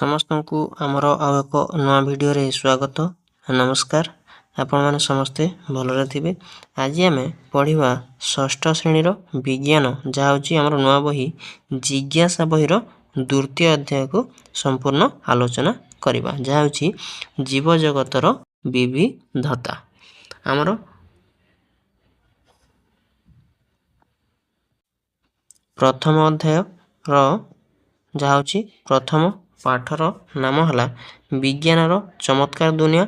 ସମସ୍ତଙ୍କୁ ଆମର ଆଉ ଏକ ନୂଆ ଭିଡ଼ିଓରେ ସ୍ୱାଗତ। ନମସ୍କାର, ଆପଣମାନେ ସମସ୍ତେ ଭଲରେ ଥିବେ। ଆଜି ଆମେ ପଢ଼ିବା ଷଷ୍ଠ ଶ୍ରେଣୀର ବିଜ୍ଞାନ, ଯାହା ହେଉଛି ଆମର ନୂଆ ବହି ଜିଜ୍ଞାସା ବହିର ଦ୍ୱିତୀୟ ଅଧ୍ୟାୟକୁ ସମ୍ପୂର୍ଣ୍ଣ ଆଲୋଚନା କରିବା, ଯାହା ହେଉଛି ଜୀବଜଗତର ବିବିଧତା। ଆମର ପ୍ରଥମ ଅଧ୍ୟାୟର ଯାହା ହେଉଛି ପ୍ରଥମ ପାଠର ନାମ ହେଲା ବିଜ୍ଞାନର ଚମତ୍କାର ଦୁନିଆ।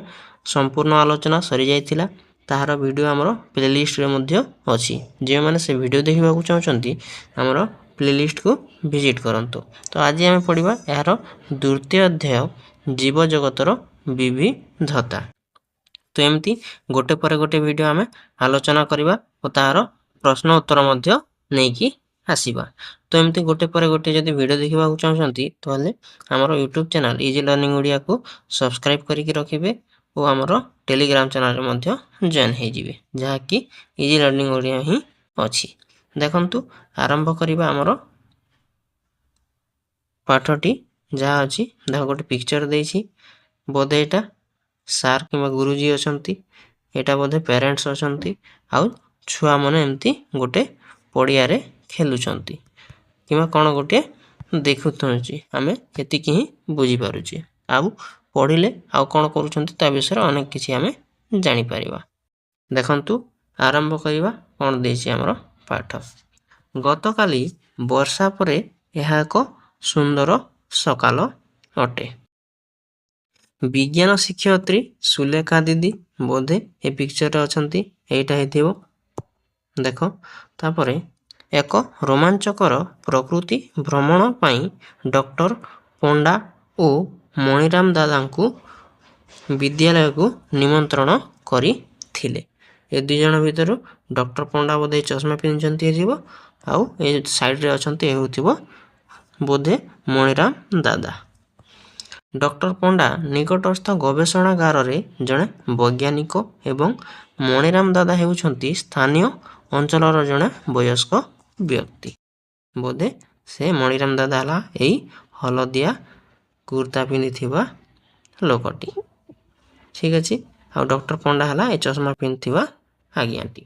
ସମ୍ପୂର୍ଣ୍ଣ ଆଲୋଚନା ସରିଯାଇଥିଲା। ତାହାର ଭିଡ଼ିଓ ଆମର ପ୍ଲେଲିଷ୍ଟରେ ମଧ୍ୟ ଅଛି। ଯେଉଁମାନେ ସେ ଭିଡ଼ିଓ ଦେଖିବାକୁ ଚାହୁଁଛନ୍ତି ଆମର ପ୍ଲେଲିଷ୍ଟକୁ ଭିଜିଟ୍ କରନ୍ତୁ। ତ ଆଜି ଆମେ ପଢ଼ିବା ଏହାର ଦ୍ୱିତୀୟ ଅଧ୍ୟାୟ ଜୀବଜଗତର ବିବିଧତା। ତ ଏମିତି ଗୋଟେ ପରେ ଗୋଟେ ଭିଡ଼ିଓ ଆମେ ଆଲୋଚନା କରିବା ଓ ତାହାର ପ୍ରଶ୍ନ ଉତ୍ତର ମଧ୍ୟ ନେଇକି ଆସିବା। ତ ଏମିତି ଗୋଟେ ପରେ ଗୋଟେ ଯଦି ଭିଡ଼ିଓ ଦେଖିବାକୁ ଚାହୁଁଛନ୍ତି ତାହେଲେ ଆମର ୟୁଟ୍ୟୁବ୍ ଚ୍ୟାନେଲ୍ ଇଜି ଲର୍ଣ୍ଣିଂ ଓଡ଼ିଆକୁ ସବସ୍କ୍ରାଇବ୍ କରିକି ରଖିବେ ଓ ଆମର ଟେଲିଗ୍ରାମ ଚ୍ୟାନେଲ୍ରେ ମଧ୍ୟ ଜଏନ୍ ହେଇଯିବେ, ଯାହାକି ଇଜି ଲର୍ଣ୍ଣିଂ ଓଡ଼ିଆ ହିଁ ଅଛି। ଦେଖନ୍ତୁ, ଆରମ୍ଭ କରିବା ଆମର ପାଠଟି। ଯାହା ଅଛି ଦେଖ, ଗୋଟେ ପିକ୍ଚର ଦେଇଛି, ବୋଧେ ଏଇଟା ସାର୍ କିମ୍ବା ଗୁରୁଜୀ ଅଛନ୍ତି, ଏଇଟା ବୋଧେ ପ୍ୟାରେଣ୍ଟସ୍ ଅଛନ୍ତି, ଆଉ ଛୁଆମାନେ ଏମିତି ଗୋଟେ ପଡ଼ିଆରେ ଖେଲୁଛନ୍ତି କିମ୍ବା କ'ଣ ଗୋଟିଏ ଦେଖୁଛନ୍ତି। ଆମେ ଏତିକି ହିଁ ବୁଝିପାରୁଛେ। ଆଉ ପଢ଼ିଲେ ଆଉ କ'ଣ କରୁଛନ୍ତି ତା ବିଷୟରେ ଅନେକ କିଛି ଆମେ ଜାଣିପାରିବା। ଦେଖନ୍ତୁ, ଆରମ୍ଭ କରିବା କ'ଣ ଦେଇଛି ଆମର ପାଠ। ଗତକାଲି ବର୍ଷା ପରେ ଏହା ଏକ ସୁନ୍ଦର ସକାଳ ଅଟେ। ବିଜ୍ଞାନ ଶିକ୍ଷୟତ୍ରୀ ସୁଲେଖା ଦିଦି ବୋଧେ ଏ ପିକ୍ଚରରେ ଅଛନ୍ତି, ଏଇଟା ହେଇଥିବ। ଦେଖ, ତାପରେ ଏକ ରୋମାଞ୍ଚକର ପ୍ରକୃତି ଭ୍ରମଣ ପାଇଁ ଡକ୍ଟର ପଣ୍ଡା ଓ ମଣିରାମ ଦାଦାଙ୍କୁ ବିଦ୍ୟାଳୟକୁ ନିମନ୍ତ୍ରଣ କରିଥିଲେ। ଏ ଦୁଇ ଜଣ ଭିତରୁ ଡକ୍ଟର ପଣ୍ଡା ବୋଧେ ଚଷମା ପିନ୍ଧିଛନ୍ତି ହେଇଯିବ, ଆଉ ଏ ସାଇଡ଼ରେ ଅଛନ୍ତି ହେଉଥିବ ବୋଧେ ମଣିରାମ ଦାଦା। ଡକ୍ଟର ପଣ୍ଡା ନିକଟସ୍ଥ ଗବେଷଣାଗାରରେ ଜଣେ ବୈଜ୍ଞାନିକ ଏବଂ ମଣିରାମ ଦାଦା ହେଉଛନ୍ତି ସ୍ଥାନୀୟ ଅଞ୍ଚଳର ଜଣେ ବୟସ୍କ ବ୍ୟକ୍ତି। ବୋଧେ ସେ ମଣିରାମ ଦାଦା ହେଲା ଏଇ ହଳଦିଆ କୁର୍ତ୍ତା ପିନ୍ଧିଥିବା ଲୋକଟି, ଠିକ୍ ଅଛି। ଆଉ ଡକ୍ଟର ପଣ୍ଡା ହେଲା ଏ ଚଷମା ପିନ୍ଧିଥିବା ଆଜ୍ଞାଟି।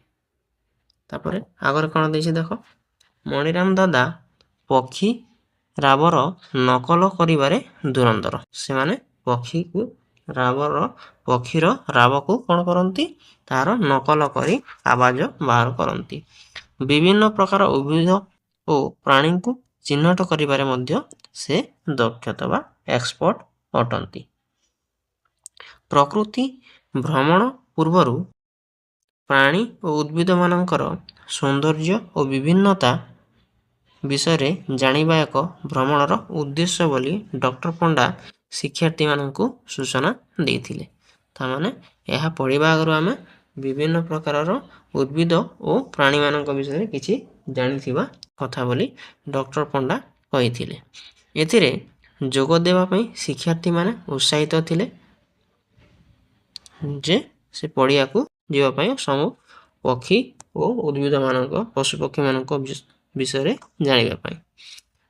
ତାପରେ ଆଗରେ କ'ଣ ଦେଇଛି ଦେଖ, ମଣିରାମ ଦାଦା ପକ୍ଷୀ ରାବର ନକଲ କରିବାରେ ଧୁରନ୍ଧର। ସେମାନେ ପକ୍ଷୀର ରାବକୁ କ'ଣ କରନ୍ତି, ତାହାର ନକଲ କରି ଆବାଜ ବାହାର କରନ୍ତି। ବିଭିନ୍ନ ପ୍ରକାର ଉଦ୍ଭିଦ ଓ ପ୍ରାଣୀଙ୍କୁ ଚିହ୍ନଟ କରିବାରେ ମଧ୍ୟ ସେ ଦକ୍ଷତା ବା ଏକ୍ସପର୍ଟ ଅଟନ୍ତି। ପ୍ରକୃତି ଭ୍ରମଣ ପୂର୍ବରୁ ପ୍ରାଣୀ ଓ ଉଦ୍ଭିଦମାନଙ୍କର ସୌନ୍ଦର୍ଯ୍ୟ ଓ ବିଭିନ୍ନତା ବିଷୟରେ ଜାଣିବା ଏକ ଭ୍ରମଣର ଉଦ୍ଦେଶ୍ୟ ବୋଲି ଡକ୍ଟର ପଣ୍ଡା ଶିକ୍ଷାର୍ଥୀମାନଙ୍କୁ ସୂଚନା ଦେଇଥିଲେ। ତାମାନେ ଏହା ପଢ଼ିବା ଆଗରୁ ଆମେ ବିଭିନ୍ନ ପ୍ରକାରର ଉଦ୍ଭିଦ ଓ ପ୍ରାଣୀମାନଙ୍କ ବିଷୟରେ କିଛି ଜାଣିଥିବା କଥା ବୋଲି ଡକ୍ଟର ପଣ୍ଡା କହିଥିଲେ। ଏଥିରେ ଯୋଗ ଦେବା ପାଇଁ ଶିକ୍ଷାର୍ଥୀମାନେ ଉତ୍ସାହିତ ଥିଲେ ଯେ ସେ ପଡ଼ିଆକୁ ଯିବା ପାଇଁ ସବୁ ପକ୍ଷୀ ଓ ପଶୁପକ୍ଷୀମାନଙ୍କ ବିଷୟରେ ଜାଣିବା ପାଇଁ।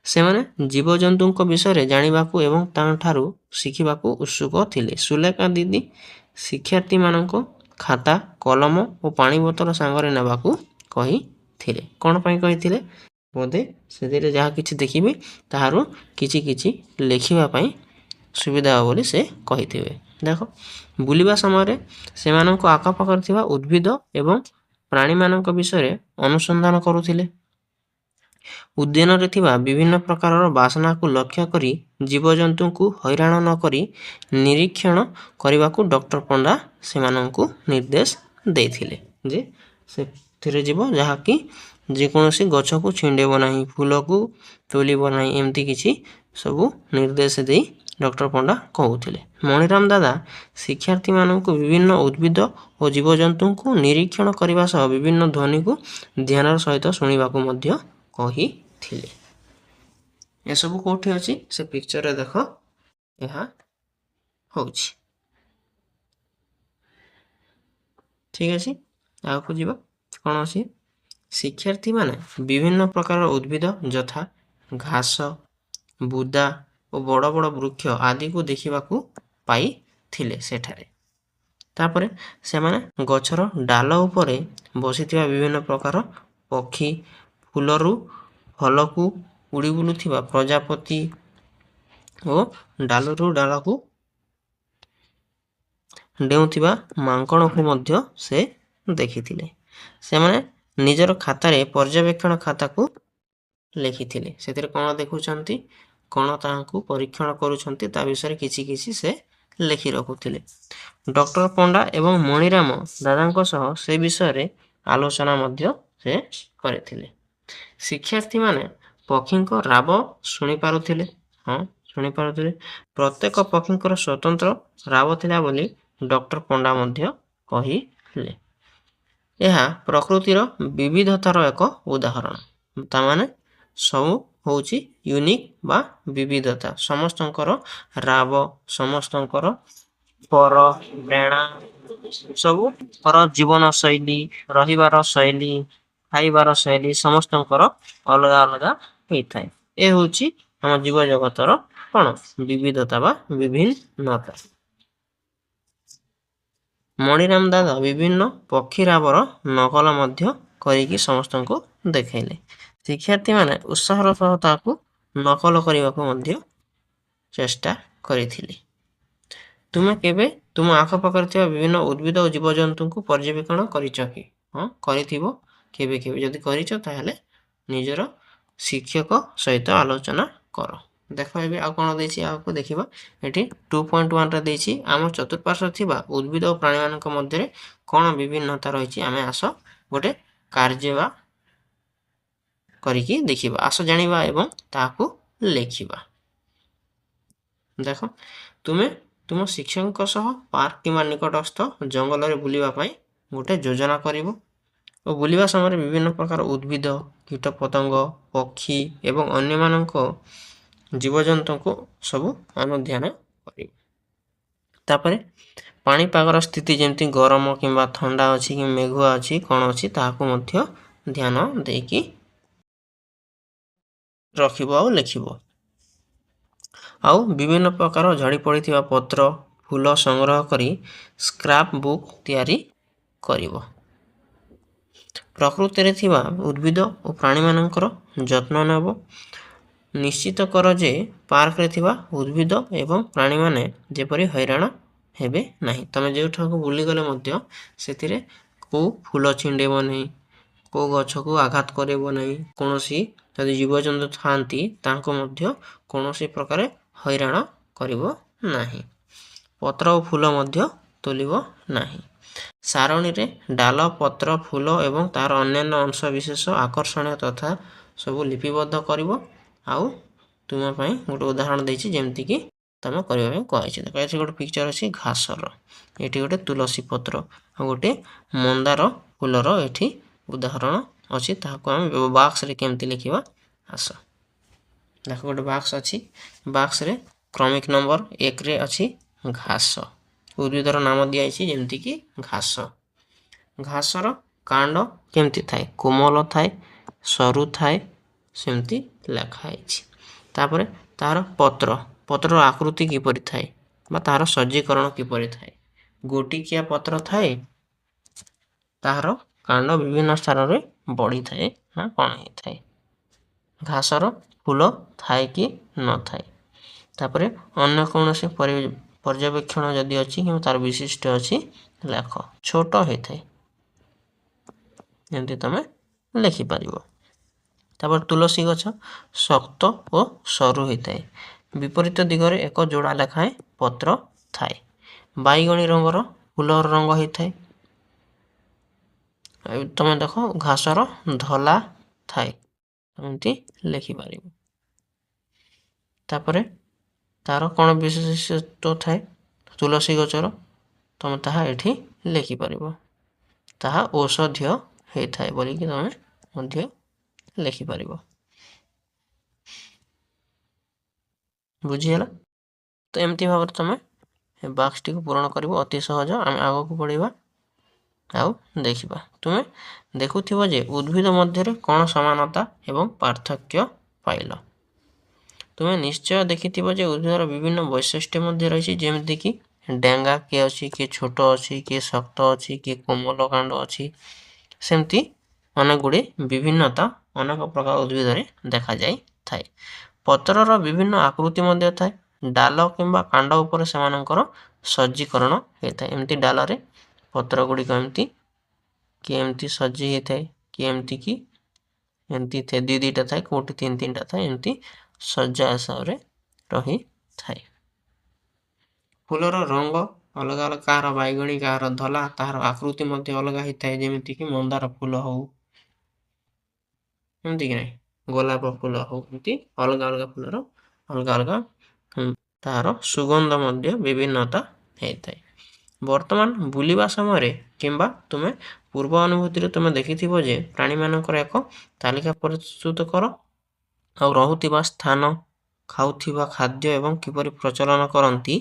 ସେମାନେ ଜୀବଜନ୍ତୁଙ୍କ ବିଷୟରେ ଜାଣିବାକୁ ଏବଂ ତାଙ୍କଠାରୁ ଶିଖିବାକୁ ଉତ୍ସୁକ ଥିଲେ। ସୁଲେଖା ଦିଦି ଶିକ୍ଷାର୍ଥୀମାନଙ୍କୁ ଖାତା, କଲମ ଓ ପାଣି ବୋତଲ ସାଙ୍ଗରେ ନେବାକୁ କହିଥିଲେ। କ'ଣ ପାଇଁ କହିଥିଲେ? ବୋଧେ ସେଥିରେ ଯାହା କିଛି ଦେଖିବେ ତାହାରୁ କିଛି କିଛି ଲେଖିବା ପାଇଁ ସୁବିଧା ହେବ ବୋଲି ସେ କହିଥିବେ। ଦେଖ, ବୁଲିବା ସମୟରେ ସେମାନଙ୍କ ଆଖପାଖରେ ଥିବା ଉଦ୍ଭିଦ ଏବଂ ପ୍ରାଣୀମାନଙ୍କ ବିଷୟରେ ଅନୁସନ୍ଧାନ କରୁଥିଲେ। ଉଦ୍ୟାନରେ ଥିବା ବିଭିନ୍ନ ପ୍ରକାରର ବାସନାକୁ ଲକ୍ଷ୍ୟ କରି ଜୀବଜନ୍ତୁଙ୍କୁ ହଇରାଣ ନ କରି ନିରୀକ୍ଷଣ କରିବାକୁ ଡକ୍ଟର ପଣ୍ଡା ସେମାନଙ୍କୁ ନିର୍ଦ୍ଦେଶ ଦେଇଥିଲେ ଯେ ସେଥିରେ ଯିବ ଯାହାକି ଯେକୌଣସି ଗଛକୁ ଛିଣ୍ଡେଇବ ନାହିଁ, ଫୁଲକୁ ତୋଳିବ ନାହିଁ, ଏମିତି କିଛି ସବୁ ନିର୍ଦ୍ଦେଶ ଦେଇ ଡକ୍ଟର ପଣ୍ଡା କହୁଥିଲେ। ମଣିରାମ ଦାଦା ଶିକ୍ଷାର୍ଥୀମାନଙ୍କୁ ବିଭିନ୍ନ ଉଦ୍ଭିଦ ଓ ଜୀବଜନ୍ତୁଙ୍କୁ ନିରୀକ୍ଷଣ କରିବା ସହ ବିଭିନ୍ନ ଧ୍ୱନିକୁ ଧ୍ୟାନର ସହିତ ଶୁଣିବାକୁ ମଧ୍ୟ କହିଥିଲେ। ଏସବୁ କେଉଁଠି ଅଛି? ସେ ପିକ୍ଚରରେ ଦେଖ, ଏହା ହେଉଛି। ଠିକ୍ ଅଛି, ଆଗକୁ ଯିବା। କ'ଣ ଅଛି? ଶିକ୍ଷାର୍ଥୀମାନେ ବିଭିନ୍ନ ପ୍ରକାରର ଉଦ୍ଭିଦ ଯଥା ଘାସ, ବୁଦା, ଓ ବଡ଼ ବଡ଼ ବୃକ୍ଷ ଆଦିକୁ ଦେଖିବାକୁ ପାଇଥିଲେ ସେଠାରେ। ତାପରେ ସେମାନେ ଗଛର ଡାଳ ଉପରେ ବସିଥିବା ବିଭିନ୍ନ ପ୍ରକାର ପକ୍ଷୀ, ଫୁଲରୁ ଫଲକୁ ଉଡ଼ି ବୁଲୁଥିବା ପ୍ରଜାପତି ଓ ଡାଳରୁ ଡାଳକୁ ଡେଉଁଥିବା ମାଙ୍କଡ଼କୁ ମଧ୍ୟ ସେ ଦେଖିଥିଲେ। ସେମାନେ ନିଜର ଖାତାରେ ପର୍ଯ୍ୟବେକ୍ଷଣ ଖାତାକୁ ଲେଖିଥିଲେ। ସେଥିରେ କ'ଣ ଦେଖୁଛନ୍ତି, କ'ଣ ତାହାଙ୍କୁ ପରୀକ୍ଷଣ କରୁଛନ୍ତି ତା ବିଷୟରେ କିଛି କିଛି ସେ ଲେଖି ରଖୁଥିଲେ। ଡକ୍ଟର ପଣ୍ଡା ଏବଂ ମଣିରାମ ଦାଦାଙ୍କ ସହ ସେ ବିଷୟରେ ଆଲୋଚନା ମଧ୍ୟ ସେ କରିଥିଲେ। ଶିକ୍ଷାର୍ଥୀମାନେ ପକ୍ଷୀଙ୍କ ରାବ ଶୁଣିପାରୁଥିଲେ। ହଁ, ଶୁଣିପାରୁଥିଲେ। ପ୍ରତ୍ୟେକ ପକ୍ଷୀଙ୍କର ସ୍ୱତନ୍ତ୍ର ରାବ ଥିଲା ବୋଲି ଡକ୍ଟର ପଣ୍ଡା ମଧ୍ୟ କହିଥିଲେ। ଏହା ପ୍ରକୃତିର ବିବିଧତାର ଏକ ଉଦାହରଣ। ତାମାନେ ସବୁ ହେଉଛି ୟୁନିକ୍ ବା ବିବିଧତା। ସମସ୍ତଙ୍କର ରାବ, ସମସ୍ତଙ୍କର ପର ଡେଣା, ସବୁଙ୍କର ଜୀବନ ଶୈଳୀ, ରହିବାର ଶୈଳୀ, ଖାଇବାର ଶୈଳୀ ସମସ୍ତଙ୍କର ଅଲଗା ଅଲଗା ହେଇଥାଏ। ଏ ହେଉଛି ଆମ ଜୀବଜଗତର କ'ଣ ବିବିଧତା ବା ବିଭିନ୍ନତା। ମଣିରାମ ଦାଦା ବିଭିନ୍ନ ପକ୍ଷୀ ରାବର ନକଲ ମଧ୍ୟ କରିକି ସମସ୍ତଙ୍କୁ ଦେଖାଇଲେ। ଶିକ୍ଷାର୍ଥୀମାନେ ଉତ୍ସାହର ସହ ତାହାକୁ ନକଲ କରିବାକୁ ମଧ୍ୟ ଚେଷ୍ଟା କରିଥିଲେ। ତୁମେ କେବେ ତୁମ ଆଖପାଖରେ ଥିବା ବିଭିନ୍ନ ଉଦ୍ଭିଦ ଓ ଜୀବଜନ୍ତୁଙ୍କୁ ପର୍ଯ୍ୟବେକ୍ଷଣ କରିଛ କି? ହଁ, କରିଥିବ କେବେ କେବେ। ଯଦି କରିଛ ତାହେଲେ ନିଜର ଶିକ୍ଷକ ସହିତ ଆଲୋଚନା କର। ଦେଖ ଏବେ ଆଉ କ'ଣ ଦେଇଛି, ଆଗକୁ ଦେଖିବା। ଏଠି 2.1ରେ ଦେଇଛି ଆମ ଚତୁଃପାର୍ଶ୍ୱରେ ଥିବା ଉଦ୍ଭିଦ ଓ ପ୍ରାଣୀମାନଙ୍କ ମଧ୍ୟରେ କ'ଣ ବିଭିନ୍ନତା ରହିଛି। ଆମେ ଆସ ଗୋଟେ କାର୍ଯ୍ୟ ବା କରିକି ଦେଖିବା। ଆସ ଜାଣିବା ଏବଂ ତାହାକୁ ଲେଖିବା। ଦେଖ, ତୁମେ ତୁମ ଶିକ୍ଷକଙ୍କ ସହ ପାର୍କ କିମ୍ବା ନିକଟସ୍ଥ ଜଙ୍ଗଲରେ ବୁଲିବା ପାଇଁ ଗୋଟେ ଯୋଜନା କରିବ ଓ ବୁଲିବା ସମୟରେ ବିଭିନ୍ନ ପ୍ରକାର ଉଦ୍ଭିଦ, କୀଟପତଙ୍ଗ, ପକ୍ଷୀ ଏବଂ ଅନ୍ୟମାନଙ୍କ ଜୀବଜନ୍ତୁଙ୍କୁ ସବୁ ଅନୁଧ୍ୟାନ କରିବ। ତାପରେ ପାଣିପାଗର ସ୍ଥିତି ଯେମିତି ଗରମ କିମ୍ବା ଥଣ୍ଡା ଅଛି କି ମେଘୁଆ ଅଛି, କ'ଣ ଅଛି ତାହାକୁ ମଧ୍ୟ ଧ୍ୟାନ ଦେଇକି ରଖିବ ଆଉ ଲେଖିବ। ଆଉ ବିଭିନ୍ନ ପ୍ରକାର ଝଡ଼ି ପଡ଼ିଥିବା ପତ୍ର, ଫୁଲ ସଂଗ୍ରହ କରି ସ୍କ୍ରାପ୍ ବୁକ୍ ତିଆରି କରିବ। ପ୍ରକୃତିରେ ଥିବା ଉଦ୍ଭିଦ ଓ ପ୍ରାଣୀମାନଙ୍କର ଯତ୍ନ ନେବ। ନିଶ୍ଚିତ କର ଯେ ପାର୍କରେ ଥିବା ଉଦ୍ଭିଦ ଏବଂ ପ୍ରାଣୀମାନେ ଯେପରି ହଇରାଣ ହେବେ ନାହିଁ। ତୁମେ ଯେଉଁଠାକୁ ବୁଲିଗଲେ ମଧ୍ୟ ସେଥିରେ କେଉଁ ଫୁଲ ଛିଣ୍ଡେଇବ ନାହିଁ, କେଉଁ ଗଛକୁ ଆଘାତ କରିବ ନାହିଁ। କୌଣସି ଯଦି ଜୀବଜନ୍ତୁ ଥାଆନ୍ତି ତାଙ୍କୁ ମଧ୍ୟ କୌଣସି ପ୍ରକାର ହଇରାଣ କରିବ ନାହିଁ। ପତ୍ର ଓ ଫୁଲ ମଧ୍ୟ ତୋଳିବ ନାହିଁ। ସାରଣୀରେ ଡାଳ, ପତ୍ର, ଫୁଲ ଏବଂ ତା'ର ଅନ୍ୟାନ୍ୟ ଅଂଶ ବିଶେଷ ଆକର୍ଷଣୀୟ ତଥା ସବୁ ଲିପିବଦ୍ଧ କରିବ। ଆଉ ତୁମ ପାଇଁ ଗୋଟେ ଉଦାହରଣ ଦେଇଛି ଯେମିତିକି ତୁମେ କରିବା ପାଇଁ କୁହାଯାଇଛି। ଦେଖ, ଏଠି ଗୋଟେ ପିକ୍ଚର ଅଛି ଘାସର, ଏଠି ଗୋଟେ ତୁଳସୀ ପତ୍ର ଆଉ ଗୋଟେ ମନ୍ଦାର ଫୁଲର ଏଠି ଉଦାହରଣ ଅଛି। ତାହାକୁ ଆମେ ବାକ୍ସରେ କେମିତି ଲେଖିବା ଆସ। ଦେଖ, ଗୋଟେ ବାକ୍ସ ଅଛି। ବାକ୍ସରେ କ୍ରମିକ ନମ୍ବର 1ରେ ଅଛି ଘାସ। ଉଦ୍ଭିଦର ନାମ ଦିଆଯାଇଛି ଯେମିତିକି ଘାସ। ଘାସର କାଣ୍ଡ କେମିତି ଥାଏ? କୋମଳ ଥାଏ, ସରୁ ଥାଏ, ସେମିତି ଲେଖା ହେଇଛି। ତାପରେ ତାହାର ପତ୍ରର ଆକୃତି କିପରି ଥାଏ ବା ତାହାର ସଜ୍ଜୀକରଣ କିପରି ଥାଏ? ଗୋଟିକିଆ ପତ୍ର ଥାଏ, ତାହାର କାଣ୍ଡ ବିଭିନ୍ନ ସ୍ଥାନରେ ବଢ଼ିଥାଏ ନା କ'ଣ ହେଇଥାଏ? ଘାସର ଫୁଲ ଥାଏ କି ନଥାଏ? ତାପରେ ଅନ୍ୟ କୌଣସି ପର୍ଯ୍ୟବେକ୍ଷଣ ଯଦି ଅଛି କିମ୍ବା ତାର ବିଶିଷ୍ଟ ଅଛି ଲେଖ। ଛୋଟ ହେଇଥାଏ, ଯେମିତି ତୁମେ ଲେଖିପାରିବ। ତାପରେ ତୁଳସୀ ଗଛ ଶକ୍ତ ଓ ସରୁ ହୋଇଥାଏ। ବିପରୀତ ଦିଗରେ ଏକ ଯୋଡ଼ା ଲେଖାଏଁ ପତ୍ର ଥାଏ। ବାଇଗଣୀ ରଙ୍ଗର ଫୁଲର ରଙ୍ଗ ହେଇଥାଏ। ତୁମେ ଦେଖ, ଘାସର ଧଳା ଥାଏ, ଏମିତି ଲେଖିପାରିବ। ତାପରେ ତାର କ'ଣ ବିଶେଷତ୍ୱ ଥାଏ ତୁଳସୀ ଗଛର, ତୁମେ ତାହା ଏଠି ଲେଖିପାରିବ। ତାହା ଔଷଧୀୟ ହେଇଥାଏ ବୋଲିକି ତୁମେ ମଧ୍ୟ ଲେଖିପାରିବ। ବୁଝିହେଲା? ତ ଏମିତି ଭାବରେ ତୁମେ ବାକ୍ସଟିକୁ ପୂରଣ କରିବ। ଅତି ସହଜ। ଆମେ ଆଗକୁ ବଢ଼ିବା ଆଉ ଦେଖିବା। ତୁମେ ଦେଖୁଥିବ ଯେ ଉଦ୍ଭିଦ ମଧ୍ୟରେ କ'ଣ ସମାନତା ଏବଂ ପାର୍ଥକ୍ୟ ପାଇଲ। ତ तुमे निश्चय देखिथिबो जे उद्भिदर विभिन्न वैशिष्ट्य मध्ये रहिछि जेमिति कि डेंगा किए अछि किए छोट अछि किए शक्त अछि किए कोमल कांड अछि सेमती अनेक गुडी विभिन्नता अनेक प्रकार उद्भिदरे देखा जाई थाए। पत्रर विभिन्न आकृति मध्ये थाए डाल किंबा कांड ऊपर सेमानकर सज्जीकरण हेताए एमती डालरे पत्र गुडी एमती कि एमती सज्जी हेताए कि एमती कि एमती थे दी दीटा थाए कोटी तीन तीनटा थाए एमती सज्जा हिसाब रे रही थाए। फूलर रंग अलग अलग कार बैगणी कार धला तार आकृति मध्ये अलग हेताए जेमिति कि मंदार फूल हो एमती कि नहीं गोलाप फूल हो एमती अलग अलग फूलर अलग अलग तार सुगंध मध्ये विभिन्नता हेताए। वर्तमान बुलिबा समय किंबा तुमे पूर्व अनुभूति तुमे देखिथिबो जे प्राणी मानकर एक तालिका प्रस्तुत कर और रहुथिबा स्थान खाउथिबा खाद्य एवं किपरि प्रचलन करंती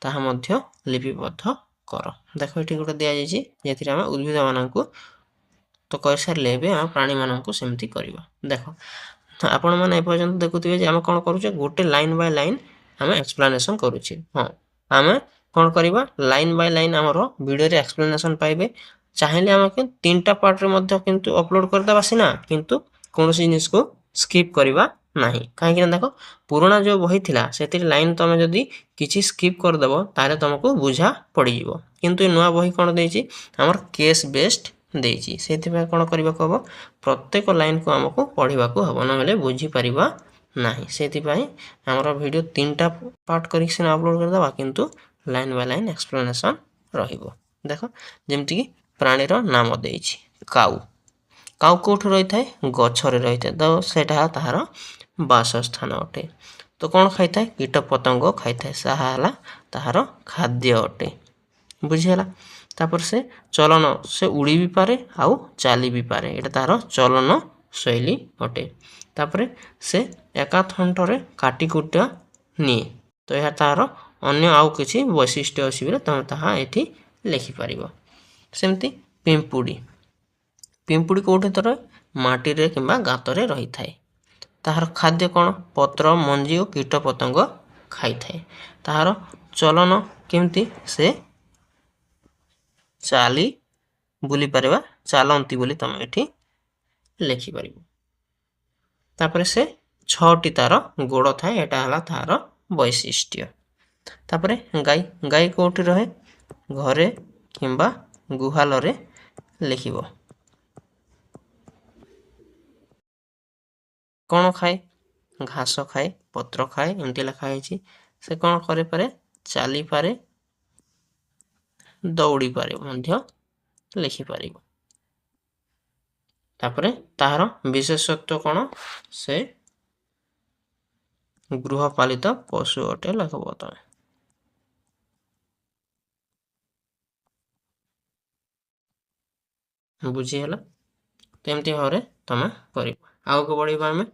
ताहा मध्य लिपिबद्ध कर। देखो एठी गोटे दिया जायछि जेथिरे हम उद्भिद माननकु तो कहि सारले बे हम प्राणी माननकु सेमती करबा। देखो आपण माने ए पर्यंत देखुथिबे जे हम कोन करूचे गोटे लाइन बाय लाइन हम एक्सप्लेनेशन करूचे। हां हम कोन करबा लाइन बाय लाइन हमरो वीडियो रे एक्सप्लेनेशन पाइबे चाहेले हमके तीनटा पार्ट रे मध्य किंतु अपलोड कर देबा सिना किंतु कोनोसी जिनिस को स्किप करबा नाही काहे कि देखो पुराना जो बही थिला सेतिर लाइन तमे जदी किछि स्किप कर देबो तारे तुमको बुझा पड़ी जिवो किंतु नया बही कोन देछि हमर केस बेस्ड देछि सेति में कोन करबा कहबो प्रत्येक लाइन को हमको पढिबा को हबो नले बुझी परिबा नाही सेति पई हमर वीडियो तीनटा पार्ट करि से अपलोड कर देबा किंतु लाइन बाय लाइन एक्सप्लेनेशन रहिबो। देखो जेमति कि प्राणी रो नाम देछि काऊ काऊ कोठ रही थाए गछरे रही थाए तो सेटा ताहार बासस्थान अटे। तो कौन खाई थाए कीट पतंग खाई थाए साहा हला ताहार खाद्य अटे बुझिहला। तापर से चलन से उड़ी भी पारे आउ चाली भी पारे एटा ताहार चलन शैली अटे। तापर से एका थंटरे काटी कुटा निए तो यह ताहार अन्य आउ किछि वैशिष्ट्य अछि बिले तमे ताहा एठी लिखि परिबो। सेमती पिंपुडी पिंपुडी कोठे तरे माटी रे किंबा गात रे रही थाए ताहार खाद्य कोन पत्र मंजी और कीट पतंग खाई थाए ताहार चलन केमती से चाली बुली परबा चालंती बोली तमे एठी लिखि परिबो। तापर से 6टी तार गोड़ थाए एटा हला तार वैशिष्ट्य। तापर गाय गाय कोठी रहे घरे किंबा गुहाल रे लिखिबो कौन खाए घास खाए पत्र खाए एमती लिखा है से कौन करे पारे चाली पारे दौड़ी पारे मध्य लिखि पारिबो। तापरे ताहार विशेषत्व कौन से गृहपालित पशु अटे लिखबो तमे। बुझिहला तेमती भाव तमे करिबो आउ को बढ़िबा हमें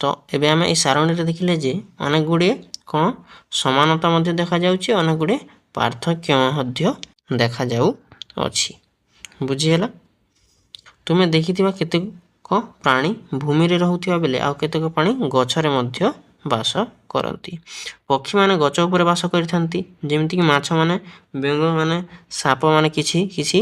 तो एबे हमें ई सारणी रे देखिले जे अनेक गुडी कोन समानता मध्ये देखा जाउची अनेक गुडी पार्थक्य मध्ये देखा जाउ अछि बुझिहला। तुमे देखिथिबा केते को प्राणी भूमि रे रहउथिबा बेले आ केते को प्राणी गछ रे मध्ये वास करंती। पक्षी माने गछ ऊपर वास करिथांती जेमिति कि माछ माने बेंग माने साप माने किछि किछि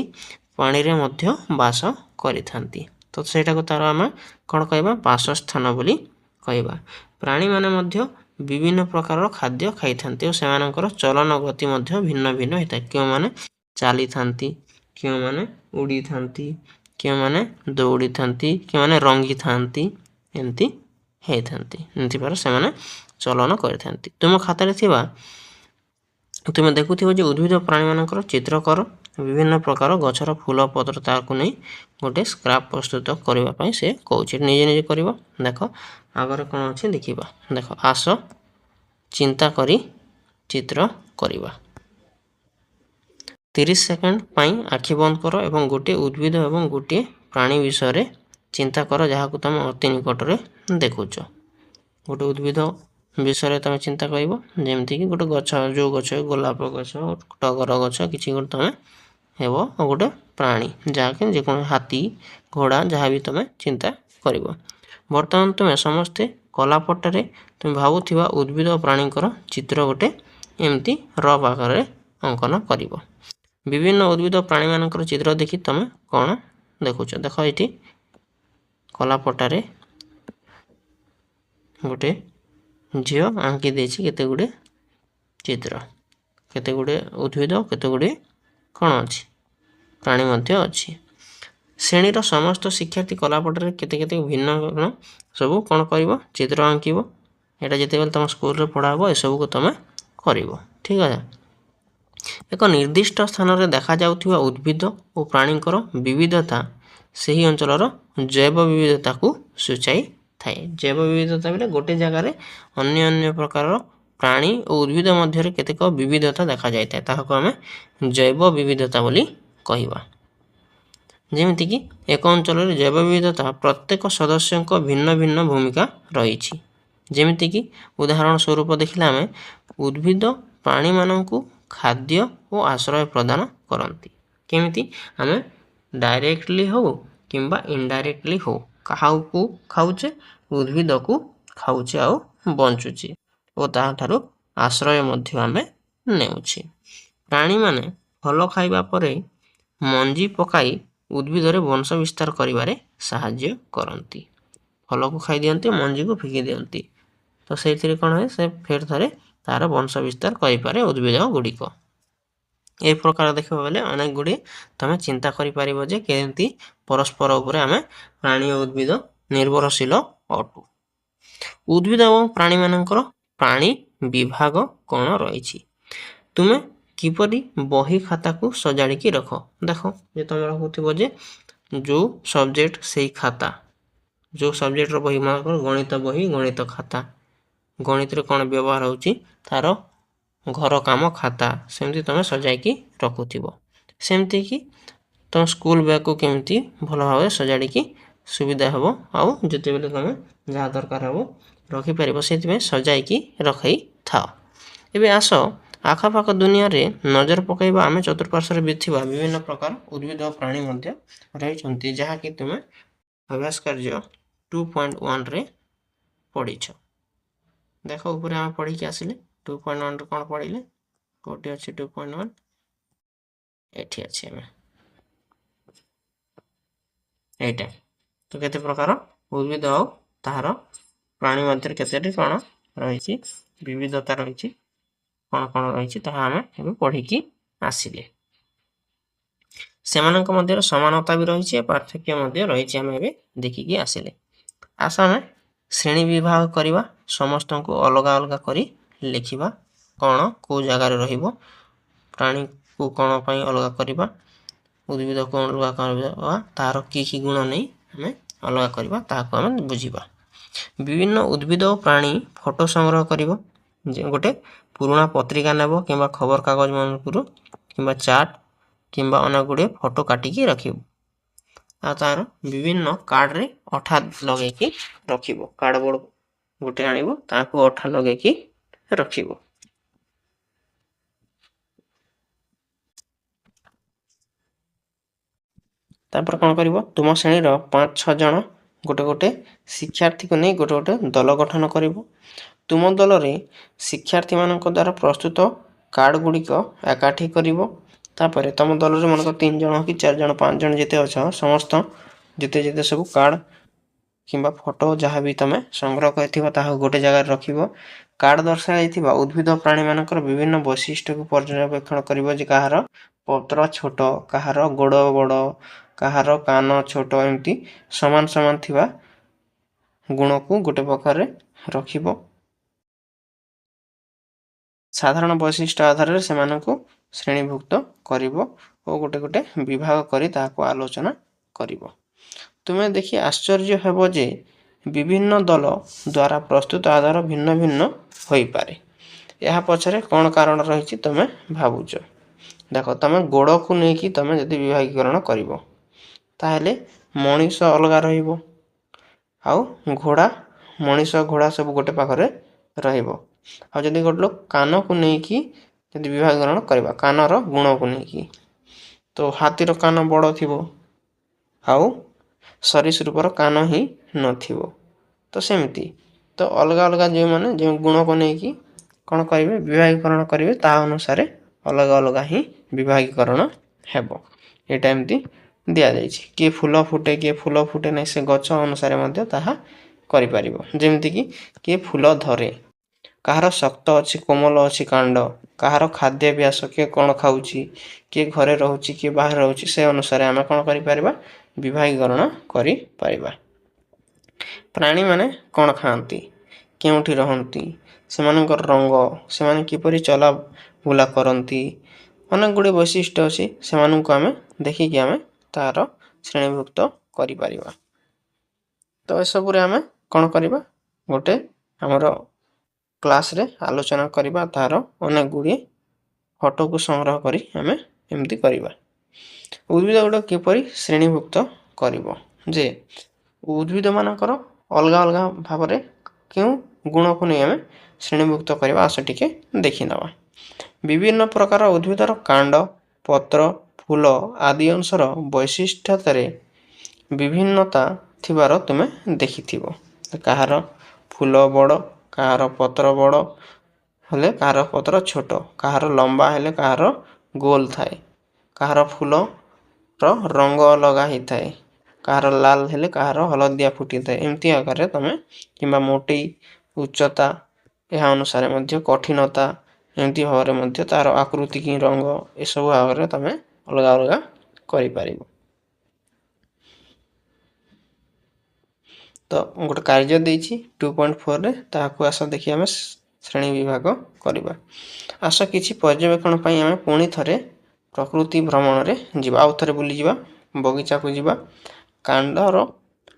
पानी रे मध्ये वास करिथांती तो सेटा को तार हम कोन कहबा वासस्थान बोली कहबा। प्राणी माने मध्ये विभिन्न प्रकार खाद्य खाई थांती और सेमानकर चलन गति मध्ये भिन्न भिन्न हेता क्यों माने चाली थांती क्यों माने उड़ी थांती क्यों माने दौड़ी थांती क्यों माने रंगी थांती एमती हे थांती एमती पर से माने चलन कर थांती। तुम खाता रे थिबा तुम देखुथिबो जे उद्भिद प्राणी मानकर चित्र कर विभिन्न प्रकार गछर फूल पत्र ताकू नै गोटे स्क्रैप प्रस्तुत करबा पई से कहउछि निजे निजे करबो। देखो आगर कोन अछि देखिबा देखो आस चिंता करी चित्र करबा 30 सेकंड पई आखि बंद करो एवं गोटे उद्भिद एवं गोटे प्राणी विषय रे चिंता करो जहाकू तुम अति निकट रे देखुछो। गोटे उद्भिद विषय तुम चिंता करिवो जेमति कि गोटे गछ जो गछ गोलाप गछ टगर गछ किछि गोटे तुम हेबो गोटे प्राणी जाके जे कोन हाथी घोड़ा जहा भी तुम चिंता करिवो। वर्तमान तुम समस्ते କଲାପଟାରେ ତୁମେ ଭାବୁଥିବା ଉଦ୍ଭିଦ ଓ ପ୍ରାଣୀଙ୍କର ଚିତ୍ର ଗୋଟେ ଏମିତି ରଫ୍ ଆକାରରେ ଅଙ୍କନ କରିବ। ବିଭିନ୍ନ ଉଦ୍ଭିଦ ପ୍ରାଣୀମାନଙ୍କର ଚିତ୍ର ଦେଖି ତୁମେ କ'ଣ ଦେଖୁଛ? ଦେଖ ଏଠି କଲାପଟାରେ ଗୋଟେ ଝିଅ ଆଙ୍କି ଦେଇଛି କେତେ ଗୁଡ଼ିଏ ଚିତ୍ର, କେତେ ଗୁଡ଼ିଏ ଉଦ୍ଭିଦ, କେତେ ଗୁଡ଼ିଏ କ'ଣ ଅଛି, ପ୍ରାଣୀ ମଧ୍ୟ ଅଛି। ଶ୍ରେଣୀର ସମସ୍ତ ଶିକ୍ଷାର୍ଥୀ କଲାପଟାରେ କେତେ କେତେ ଭିନ୍ନ ଭିନ୍ନ ସବୁ କ'ଣ କରିବ? ଚିତ୍ର ଆଙ୍କିବ। ଏଇଟା ଯେତେବେଳେ ତୁମ ସ୍କୁଲରେ ପଢ଼ା ହେବ ଏସବୁକୁ ତୁମେ କରିବ। ଠିକ୍ ଅଛି। ଏକ ନିର୍ଦ୍ଦିଷ୍ଟ ସ୍ଥାନରେ ଦେଖାଯାଉଥିବା ଉଦ୍ଭିଦ ଓ ପ୍ରାଣୀଙ୍କର ବିବିଧତା ସେହି ଅଞ୍ଚଳର ଜୈବ ବିବିଧତାକୁ ସୂଚାଇଥାଏ। ଜୈବ ବିବିଧତା ବୋଲେ ଗୋଟେ ଜାଗାରେ ଅନ୍ୟ ଅନ୍ୟ ପ୍ରକାରର ପ୍ରାଣୀ ଓ ଉଦ୍ଭିଦ ମଧ୍ୟରେ କେତେକ ବିବିଧତା ଦେଖାଯାଇଥାଏ, ତାହାକୁ ଆମେ ଜୈବ ବିବିଧତା ବୋଲି କହିବା। ଯେମିତିକି ଏକ ଅଞ୍ଚଳରେ ଜୈବ ବିବିଧତା ପ୍ରତ୍ୟେକ ସଦସ୍ୟଙ୍କ ଭିନ୍ନ ଭିନ୍ନ ଭୂମିକା ରହିଛି। ଯେମିତିକି ଉଦାହରଣ ସ୍ୱରୂପ ଦେଖିଲେ ଆମେ ଉଦ୍ଭିଦ ପ୍ରାଣୀମାନଙ୍କୁ ଖାଦ୍ୟ ଓ ଆଶ୍ରୟ ପ୍ରଦାନ କରନ୍ତି। କେମିତି? ଆମେ ଡାଇରେକ୍ଟଲି ହେଉ କିମ୍ବା ଇନଡାଇରେକ୍ଟଲି ହେଉ କାହାକୁ ଖାଉଛେ? ଉଦ୍ଭିଦକୁ ଖାଉଛେ ଆଉ ବଞ୍ଚୁଛି ଓ ତାହାଠାରୁ ଆଶ୍ରୟ ମଧ୍ୟ ଆମେ ନେଉଛେ। ପ୍ରାଣୀମାନେ ଫଳ ଖାଇବା ପରେ ମଞ୍ଜି ପକାଇ ଉଦ୍ଭିଦରେ ବଂଶ ବିସ୍ତାର କରିବାରେ ସାହାଯ୍ୟ କରନ୍ତି। ଫଳକୁ ଖାଇଦିଅନ୍ତି, ମଞ୍ଜିକୁ ଫିକି ଦିଅନ୍ତି, ତ ସେଇଥିରେ କ'ଣ ହୁଏ? ସେ ଫେର ଥରେ ତାର ବଂଶ ବିସ୍ତାର କରିପାରେ ଉଦ୍ଭିଦ ଗୁଡ଼ିକ। ଏ ପ୍ରକାର ଦେଖିବ ବୋଲେ ଅନେକ ଗୁଡ଼ିଏ ତୁମେ ଚିନ୍ତା କରିପାରିବ ଯେ କେମିତି ପରସ୍ପର ଉପରେ ଆମେ ପ୍ରାଣୀ ଓ ଉଦ୍ଭିଦ ନିର୍ଭରଶୀଳ ଅଟୁ। ଉଦ୍ଭିଦ ଏବଂ ପ୍ରାଣୀମାନଙ୍କର ପ୍ରାଣୀ ବିଭାଗ କ'ଣ ରହିଛି? ତୁମେ କିପରି ବହି ଖାତାକୁ ସଜାଡ଼ିକି ରଖ? ଦେଖ ଯେ ତୁମର ହେଉଥିବ ଯେ ଯେଉଁ ସବଜେକ୍ଟ ସେଇ ଖାତା, ଯେଉଁ ସବଜେକ୍ଟର ବହି, ମନେକର ଗଣିତ ବହି, ଗଣିତ ଖାତା, ଗଣିତରେ କ'ଣ ବ୍ୟବହାର ହେଉଛି? ତାର ଘର କାମ ଖାତା, ସେମିତି ତୁମେ ସଜାଇକି ରଖୁଥିବ। ସେମିତିକି ତୁମ ସ୍କୁଲ ବ୍ୟାଗକୁ କେମିତି ଭଲ ଭାବରେ ସଜାଡ଼ିକି ସୁବିଧା ହେବ ଆଉ ଯେତେବେଳେ ତୁମେ ଯାହା ଦରକାର ହେବ ରଖିପାରିବ, ସେଥିପାଇଁ ସଜାଇକି ରଖିଥାଅ। ଏବେ ଆସ ଆଖପାଖ ଦୁନିଆରେ ନଜର ପକାଇବା। ଆମେ ଚତୁଃପାର୍ଶ୍ୱରେ ଥିବା ବିଭିନ୍ନ ପ୍ରକାର ଉଦ୍ଭିଦ ଓ ପ୍ରାଣୀ ମଧ୍ୟ ରହିଛନ୍ତି, ଯାହାକି ତୁମେ ଅଭ୍ୟାସ କାର୍ଯ୍ୟ 2.1ରେ ପଢ଼ିଛ। ଦେଖ ଉପରେ ଆମେ ପଢ଼ିକି ଆସିଲେ 2.1ରେ କ'ଣ ପଢ଼ିଲେ? କୋଉଠି ଅଛି 2.1? ଏଠି ଅଛି। ଆମେ ଏଇଟା ତ କେତେ ପ୍ରକାର ଉଦ୍ଭିଦ ଆଉ ତାହାର ପ୍ରାଣୀ ମଧ୍ୟରେ କେତେଟି କ'ଣ ରହିଛି, ବିବିଧତା ରହିଛି, କ'ଣ କ'ଣ ରହିଛି ତାହା ଆମେ ଏବେ ପଢ଼ିକି ଆସିଲେ। ସେମାନଙ୍କ ମଧ୍ୟରେ ସମାନତା ବି ରହିଛି, ପାର୍ଥକ୍ୟ ମଧ୍ୟ ରହିଛି, ଆମେ ଏବେ ଦେଖିକି ଆସିଲେ। ଆସ ଆମେ ଶ୍ରେଣୀ ବିଭାଗ କରିବା, ସମସ୍ତଙ୍କୁ ଅଲଗା ଅଲଗା କରି ଲେଖିବା। କ'ଣ କେଉଁ ଜାଗାରେ ରହିବ, ପ୍ରାଣୀକୁ କ'ଣ ପାଇଁ ଅଲଗା କରିବା, ଉଦ୍ଭିଦ କ'ଣ ଅଲଗା କରିବା, ତାହାର କି କି ଗୁଣ ନେଇ ଆମେ ଅଲଗା କରିବା ତାହାକୁ ଆମେ ବୁଝିବା। ବିଭିନ୍ନ ଉଦ୍ଭିଦ ଓ ପ୍ରାଣୀ ଫଟୋ ସଂଗ୍ରହ କରିବ। ଗୋଟେ ପୁରୁଣା ପତ୍ରିକା ନେବ କିମ୍ବା ଖବରକାଗଜ ମାନଙ୍କରୁ କିମ୍ବା ଚାର୍ଟ କିମ୍ବା ଅନେକ ଗୁଡ଼ିଏ ଫଟୋ କାଟିକି ରଖିବ। ଆଉ ତାର ବିଭିନ୍ନ କାର୍ଡ଼ରେ ଅଠା ଲଗେଇକି ରଖିବ। କାର୍ଡ଼ବୋର୍ଡ଼ ଗୋଟେ ଆଣିବ, ତାକୁ ଅଠା ଲଗେଇକି ରଖିବ। ତାପରେ କ'ଣ କରିବ? ତୁମ ଶ୍ରେଣୀର 5-6 ଜଣ ଗୋଟେ ଗୋଟେ ଶିକ୍ଷାର୍ଥୀକୁ ନେଇ ଗୋଟେ ଗୋଟେ ଦଳ ଗଠନ କରିବ। ତୁମ ଦଳରେ ଶିକ୍ଷାର୍ଥୀମାନଙ୍କ ଦ୍ୱାରା ପ୍ରସ୍ତୁତ କାର୍ଡ଼ ଗୁଡ଼ିକ ଏକାଠି କରିବ। ତାପରେ ତୁମ ଦଳରେ ମନେକର 3 ଜଣ କି 4 ଜଣ 5 ଜଣ ଯେତେ ଅଛ, ସମସ୍ତ ଯେତେ ଯେତେ ସବୁ କାର୍ଡ଼ କିମ୍ବା ଫଟୋ ଯାହା ବି ତୁମେ ସଂଗ୍ରହ କରିଥିବ ତାହାକୁ ଗୋଟେ ଜାଗାରେ ରଖିବ। କାର୍ଡ଼ ଦର୍ଶାଯାଇଥିବା ଉଦ୍ଭିଦ ପ୍ରାଣୀମାନଙ୍କର ବିଭିନ୍ନ ବୈଶିଷ୍ଟ୍ୟକୁ ପର୍ଯ୍ୟବେକ୍ଷଣ କରିବ, ଯେ କାହାର ପତ୍ର ଛୋଟ, କାହାର ଗୋଡ଼ ବଡ଼, କାହାର କାନ ଛୋଟ, ଏମିତି ସମାନ ସମାନ ଥିବା ଗୁଣକୁ ଗୋଟେ ପ୍ରକାରରେ ରଖିବ। ସାଧାରଣ ବୈଶିଷ୍ଟ୍ୟ ଆଧାରରେ ସେମାନଙ୍କୁ ଶ୍ରେଣୀଭୁକ୍ତ କରିବ ଓ ଗୋଟେ ଗୋଟେ ବିଭାଗ କରି ତାହାକୁ ଆଲୋଚନା କରିବ। ତୁମେ ଦେଖି ଆଶ୍ଚର୍ଯ୍ୟ ହେବ ଯେ ବିଭିନ୍ନ ଦଳ ଦ୍ୱାରା ପ୍ରସ୍ତୁତ ଆଧାର ଭିନ୍ନ ଭିନ୍ନ ହୋଇପାରେ। ଏହା ପଛରେ କ'ଣ କାରଣ ରହିଛି ତୁମେ ଭାବୁଛ? ଦେଖ, ତୁମେ ଗୋଡ଼କୁ ନେଇକି ତୁମେ ଯଦି ବିଭାଗୀକରଣ କରିବ, ତାହେଲେ ମଣିଷ ଅଲଗା ରହିବ ଆଉ ମଣିଷ ଘୋଡ଼ା ସବୁ ଗୋଟେ ପାଖରେ ରହିବ। ଆଉ ଯଦି ଗୋଟେ ଲୋକ କାନକୁ ନେଇକି ଯଦି ବିଭାଗୀକରଣ କରିବା, କାନର ଗୁଣକୁ ନେଇକି, ତ ହାତୀର କାନ ବଡ଼ ଥିବ ଆଉ ସରୀସୃପର କାନ ହିଁ ନଥିବ। ତ ସେମିତି ତ ଅଲଗା ଅଲଗା ଯେଉଁମାନେ ଯେଉଁ ଗୁଣକୁ ନେଇକି କ'ଣ କରିବେ ବିଭାଗୀକରଣ କରିବେ ତାହା ଅନୁସାରେ ଅଲଗା ଅଲଗା ହିଁ ବିଭାଗୀକରଣ ହେବ। ଏଇଟା ଏମିତି ଦିଆଯାଇଛି। କିଏ ଫୁଲ ଫୁଟେ କିଏ ଫୁଲ ଫୁଟେ ନାହିଁ ସେ ଗଛ ଅନୁସାରେ ମଧ୍ୟ ତାହା କରିପାରିବ। ଯେମିତିକି କିଏ ଫୁଲ ଧରେ, କାହାର ଶକ୍ତ ଅଛି କୋମଳ ଅଛି କାଣ୍ଡ, କାହାର ଖାଦ୍ୟାଭ୍ୟାସ କିଏ କ'ଣ ଖାଉଛି, କିଏ ଘରେ ରହୁଛି କିଏ ବାହାରେ ରହୁଛି, ସେ ଅନୁସାରେ ଆମେ କ'ଣ କରିପାରିବା ବିଭାଗୀକରଣ କରିପାରିବା। ପ୍ରାଣୀମାନେ କ'ଣ ଖାଆନ୍ତି, କେଉଁଠି ରହନ୍ତି, ସେମାନଙ୍କର ରଙ୍ଗ, ସେମାନେ କିପରି ଚଲାବୁଲା କରନ୍ତି, ଅନେକ ଗୁଡ଼ିଏ ବୈଶିଷ୍ଟ୍ୟ ଅଛି, ସେମାନଙ୍କୁ ଆମେ ଦେଖିକି ଆମେ ତାର ଶ୍ରେଣୀଭୁକ୍ତ କରିପାରିବା। ତ ଏସବୁରେ ଆମେ କ'ଣ କରିବା ଗୋଟେ ଆମର କ୍ଲାସ୍ରେ ଆଲୋଚନା କରିବା, ତାର ଅନେକ ଗୁଡ଼ିଏ ଫଟୋକୁ ସଂଗ୍ରହ କରି ଆମେ ଏମିତି କରିବା। ଉଦ୍ଭିଦ ଗୁଡ଼ିକ କିପରି ଶ୍ରେଣୀଭୁକ୍ତ କରିବ, ଯେ ଉଦ୍ଭିଦମାନଙ୍କର ଅଲଗା ଅଲଗା ଭାବରେ କେଉଁ ଗୁଣକୁ ନେଇ ଆମେ ଶ୍ରେଣୀଭୁକ୍ତ କରିବା ଆସ ଟିକେ ଦେଖିନେବା। ବିଭିନ୍ନ ପ୍ରକାର ଉଦ୍ଭିଦର କାଣ୍ଡ, ପତ୍ର, ଫୁଲ ଆଦି ଅଂଶର ବୈଶିଷ୍ଟ୍ୟତାରେ ବିଭିନ୍ନତା ଥିବାର ତୁମେ ଦେଖିଥିବ। କାହାର ଫୁଲ ବଡ଼, କାହାର ପତ୍ର ବଡ଼ ହେଲେ କାହାର ପତ୍ର ଛୋଟ, କାହାର ଲମ୍ବା ହେଲେ କାହାର ଗୋଲ ଥାଏ, କାହାର ଫୁଲର ରଙ୍ଗ ଅଲଗା ହେଇଥାଏ, କାହାର ଲାଲ ହେଲେ କାହାର ହଳଦିଆ ଫୁଟିଥାଏ। ଏମିତି ଆକାରରେ ତୁମେ କିମ୍ବା ମୋଟେଇ, ଉଚ୍ଚତା, ଏହା ଅନୁସାରେ ମଧ୍ୟ କଠିନତା, ଏମିତି ଭାବରେ ମଧ୍ୟ ତାର ଆକୃତି କି ରଙ୍ଗ ଏସବୁ ଭାବରେ ତୁମେ ଅଲଗା ଅଲଗା କରିପାରିବ। ତ ଗୋଟେ କାର୍ଯ୍ୟ ଦେଇଛି 2.4ରେ, ତାହାକୁ ଆସ ଦେଖି ଆମେ ଶ୍ରେଣୀ ବିଭାଗ କରିବା। ଆସ କିଛି ପର୍ଯ୍ୟବେକ୍ଷଣ ପାଇଁ ଆମେ ପୁଣି ଥରେ ପ୍ରକୃତି ଭ୍ରମଣରେ ଯିବା, ଆଉ ଥରେ ବୁଲିଯିବା, ବଗିଚାକୁ ଯିବା। କାଣ୍ଡର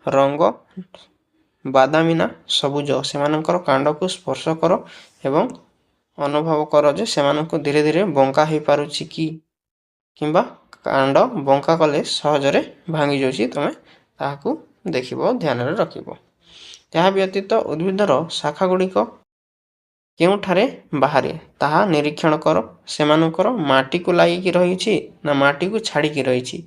ରଙ୍ଗ ବାଦାମୀ ନା ସବୁଜ, ସେମାନଙ୍କର କାଣ୍ଡକୁ ସ୍ପର୍ଶ କର ଏବଂ ଅନୁଭବ କର ଯେ ସେମାନଙ୍କୁ ଧୀରେ ଧୀରେ ବଙ୍କା ହୋଇପାରୁଛି କି କିମ୍ବା କାଣ୍ଡ ବଙ୍କା କଲେ ସହଜରେ ଭାଙ୍ଗି ଯାଉଛି, ତୁମେ ତାହାକୁ ଦେଖିବ, ଧ୍ୟାନରେ ରଖିବ। ଏହା ବ୍ୟତୀତ ଉଦ୍ଭିଦର ଶାଖା ଗୁଡ଼ିକ କେଉଁଠାରେ ବାହାରେ ତାହା ନିରୀକ୍ଷଣ କର। ସେମାନଙ୍କର ମାଟିକୁ ଲାଗିକି ରହିଛି ନା ମାଟିକୁ ଛାଡ଼ିକି ରହିଛି,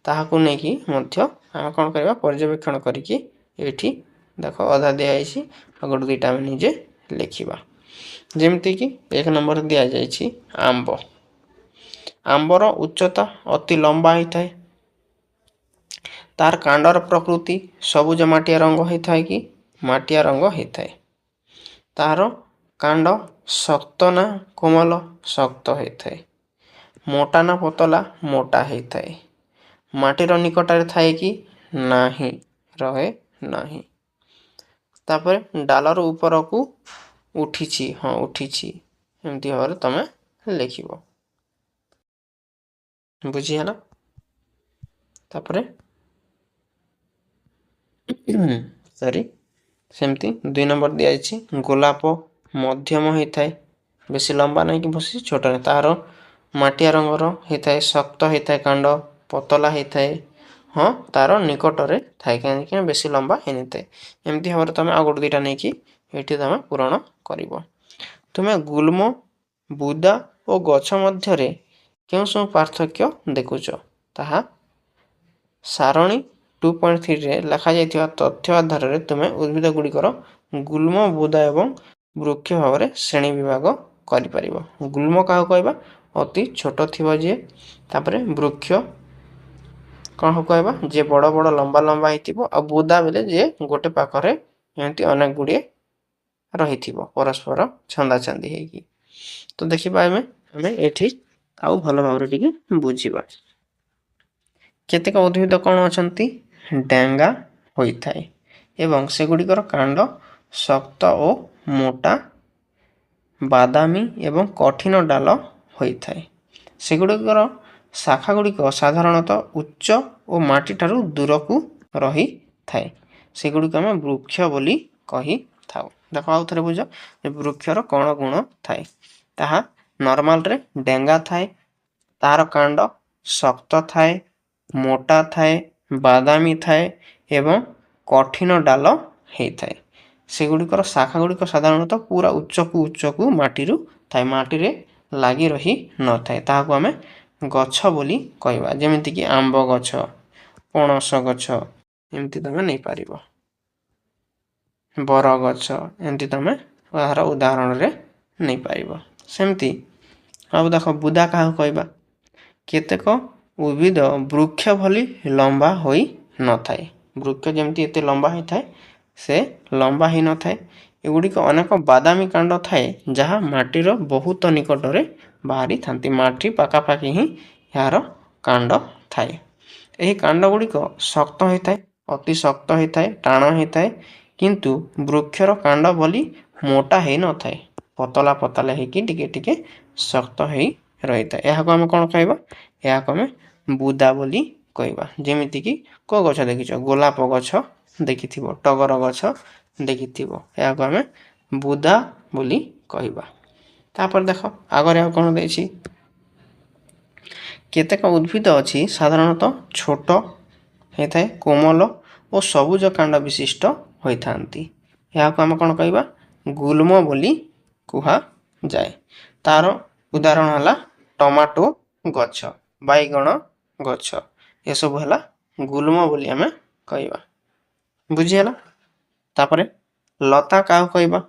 ତାହାକୁ ନେଇକି ମଧ୍ୟ ଆମେ କ'ଣ କରିବା ପର୍ଯ୍ୟବେକ୍ଷଣ କରିକି ଏଇଠି ଦେଖ ଅଧା ଦିଆଯାଇଛି, ଆଉ ଗୋଟେ ଦୁଇଟା ଆମେ ନିଜେ ଲେଖିବା। ଯେମିତିକି 1 ନମ୍ବର ଦିଆଯାଇଛି ଆମ୍ବ। ଆମ୍ବର ଉଚ୍ଚତା ଅତି ଲମ୍ବା ହୋଇଥାଏ, ତାର କାଣ୍ଡର ପ୍ରକୃତି ସବୁଜ ମାଟିଆ ରଙ୍ଗ ହୋଇଥାଏ କି ମାଟିଆ ରଙ୍ଗ ହୋଇଥାଏ। ତାର କାଣ୍ଡ ଶକ୍ତ ନା କୋମଳ, ଶକ୍ତ ହୋଇଥାଏ। ମୋଟା ନା ପତଳା, ମୋଟା ହୋଇଥାଏ। ମାଟିର ନିକଟରେ ଥାଏ କି ନାହିଁ, ରହେ ନାହିଁ। ତାପରେ ଡାଲର ଉପରକୁ ଉଠିଛି, ହଁ ଉଠିଛି, ଏମିତି ଭାବରେ ତୁମେ ଲେଖିବ। ବୁଝିହେଲା? ତାପରେ ସେମିତି 2 ନମ୍ବର ଦିଆଯାଇଛି ଗୋଲାପ ମଧ୍ୟମ ହୋଇଥାଏ, ବେଶୀ ଲମ୍ବା ନାହିଁ କି ବେଶୀ ଛୋଟ ନାହିଁ। ତାହାର ମାଟିଆ ରଙ୍ଗର ହୋଇଥାଏ, ଶକ୍ତ ହୋଇଥାଏ କାଣ୍ଡ, ପତଳା ହୋଇଥାଏ, ହଁ ତାର ନିକଟରେ ଥାଏ, କାହିଁକି ନା ବେଶୀ ଲମ୍ବା ହୋଇନଥାଏ। ଏମିତି ଭାବରେ ତୁମେ ଆଉ ଗୋଟେ ଦୁଇଟା ନେଇକି ଏଇଠି ତୁମେ ପୂରଣ କରିବ। ତୁମେ ଗୁଳ୍ମ, ବୁଦା ଓ ଗଛ ମଧ୍ୟରେ କେଉଁ ସବୁ ପାର୍ଥକ୍ୟ ଦେଖୁଛ, ତାହା ସାରଣୀ 2.3ରେ ଲେଖାଯାଇଥିବା ତଥ୍ୟ ଆଧାରରେ ତୁମେ ଉଦ୍ଭିଦ ଗୁଡ଼ିକର ଗୁଳ୍ମ, ବୁଦା ଏବଂ ବୃକ୍ଷ ଭାବରେ ଶ୍ରେଣୀ ବିଭାଗ କରିପାରିବ। ଗୁଳ୍ମ କାହାକୁ କହିବା, ଅତି ଛୋଟ ଥିବ ଯିଏ। ତାପରେ ବୃକ୍ଷ କ'ଣ କହିବା, ଯିଏ ବଡ଼ ବଡ଼ ଲମ୍ବା ଲମ୍ବା ହେଇଥିବ। ଆଉ ବୁଦା ବେଲେ ଯିଏ ଗୋଟେ ପାଖରେ ଏମିତି ଅନେକ ଗୁଡ଼ିଏ ରହିଥିବ ପରସ୍ପର ଛନ୍ଦାଛନ୍ଦି ହେଇକି। ତ ଦେଖିବା ଆମେ ଏଠି ଆଉ ଭଲ ଭାବରେ ଟିକେ ବୁଝିବା। କେତେକ ଉଦ୍ଭିଦ କ'ଣ ଅଛନ୍ତି ଡେଙ୍ଗା ହୋଇଥାଏ ଏବଂ ସେଗୁଡ଼ିକର କାଣ୍ଡ ଶକ୍ତ ଓ ମୋଟା, ବାଦାମୀ ଏବଂ କଠିନ ଡାଳ ହୋଇଥାଏ। ସେଗୁଡ଼ିକର ଶାଖା ଗୁଡ଼ିକ ସାଧାରଣତଃ ଉଚ୍ଚ ଓ ମାଟିଠାରୁ ଦୂରକୁ ରହିଥାଏ। ସେଗୁଡ଼ିକୁ ଆମେ ବୃକ୍ଷ ବୋଲି କହିଥାଉ। ଦେଖ ଆଉ ଥରେ ବୁଝ, ବୃକ୍ଷର କ'ଣ ଗୁଣ ଥାଏ। ତାହା ନର୍ମାଲରେ ଡେଙ୍ଗା ଥାଏ, ତାହାର କାଣ୍ଡ ଶକ୍ତ ଥାଏ, ମୋଟା ଥାଏ, ବାଦାମୀ ଥାଏ ଏବଂ କଠିନ ଡାଳ ହେଇଥାଏ। ସେଗୁଡ଼ିକର ଶାଖା ଗୁଡ଼ିକ ସାଧାରଣତଃ ପୁରା ଉଚ୍ଚକୁ ମାଟିରୁ ଥାଏ, ମାଟିରେ ଲାଗି ରହି ନଥାଏ। ତାହାକୁ ଆମେ ଗଛ ବୋଲି କହିବା, ଯେମିତିକି ଆମ୍ବ ଗଛ, ପଣସ ଗଛ, ଏମିତି ତୁମେ ନେଇପାରିବ। ବରଗଛ ଏମିତି ତମେ ଏହାର ଉଦାହରଣରେ ନେଇପାରିବ। ସେମିତି ଆଉ ଦେଖ ବୁଦା କାହାକୁ କହିବା? କେତେକ ଉଦ୍ଭିଦ ବୃକ୍ଷ ଭଳି ଲମ୍ବା ହୋଇ ନଥାଏ। ବୃକ୍ଷ ଯେମିତି ଏତେ ଲମ୍ବା ହୋଇଥାଏ ସେ ଲମ୍ବା ହୋଇନଥାଏ। ଏଗୁଡ଼ିକ ଅନେକ ବାଦାମୀ କାଣ୍ଡ ଥାଏ ଯାହା ମାଟିର ବହୁତ ନିକଟରେ ବାହାରିଥାନ୍ତି। ମାଟି ପାଖାପାଖି ହିଁ ଏହାର କାଣ୍ଡ ଥାଏ। ଏହି କାଣ୍ଡ ଗୁଡ଼ିକ ଶକ୍ତ ହୋଇଥାଏ, ଅତି ଶକ୍ତ ହୋଇଥାଏ, ଟାଣ ହୋଇଥାଏ, କିନ୍ତୁ ବୃକ୍ଷର କାଣ୍ଡ ଭଳି ମୋଟା ହୋଇନଥାଏ। ପତଳା ପତଳା ହେଇକି ଟିକେ ଟିକେ ଶକ୍ତ ହୋଇ ରହିଥାଏ। ଏହାକୁ ଆମେ କ'ଣ କହିବା? ଏହାକୁ ଆମେ ବୁଦା ବୋଲି କହିବା। ଯେମିତିକି କେଉଁ ଗଛ ଦେଖିଛ? ଗୋଲାପ ଗଛ ଦେଖିଥିବ, ଟଗର ଗଛ ଦେଖିଥିବ, ଏହାକୁ ଆମେ ବୁଦା ବୋଲି କହିବା। ତାପରେ ଦେଖ ଆଗରେ ଆଉ କ'ଣ ଦେଇଛି? କେତେକ ଉଦ୍ଭିଦ ଅଛି ସାଧାରଣତଃ ଛୋଟ ହୋଇଥାଏ, କୋମଳ ଓ ସବୁଜ କାଣ୍ଡ ବିଶିଷ୍ଟ ହୋଇଥାନ୍ତି। ଏହାକୁ ଆମେ କ'ଣ କହିବା? ଗୁଳ୍ମ ବୋଲି କୁହାଯାଏ। ତାର ଉଦାହରଣ ହେଲା ଟମାଟୋ ଗଛ, ବାଇଗଣ ଗଛ, ଏସବୁ ହେଲା ଗୁଳ୍ମ ବୋଲି ଆମେ କହିବା। ବୁଝିହେଲା? ତାପରେ ଲତା କାହାକୁ କହିବା?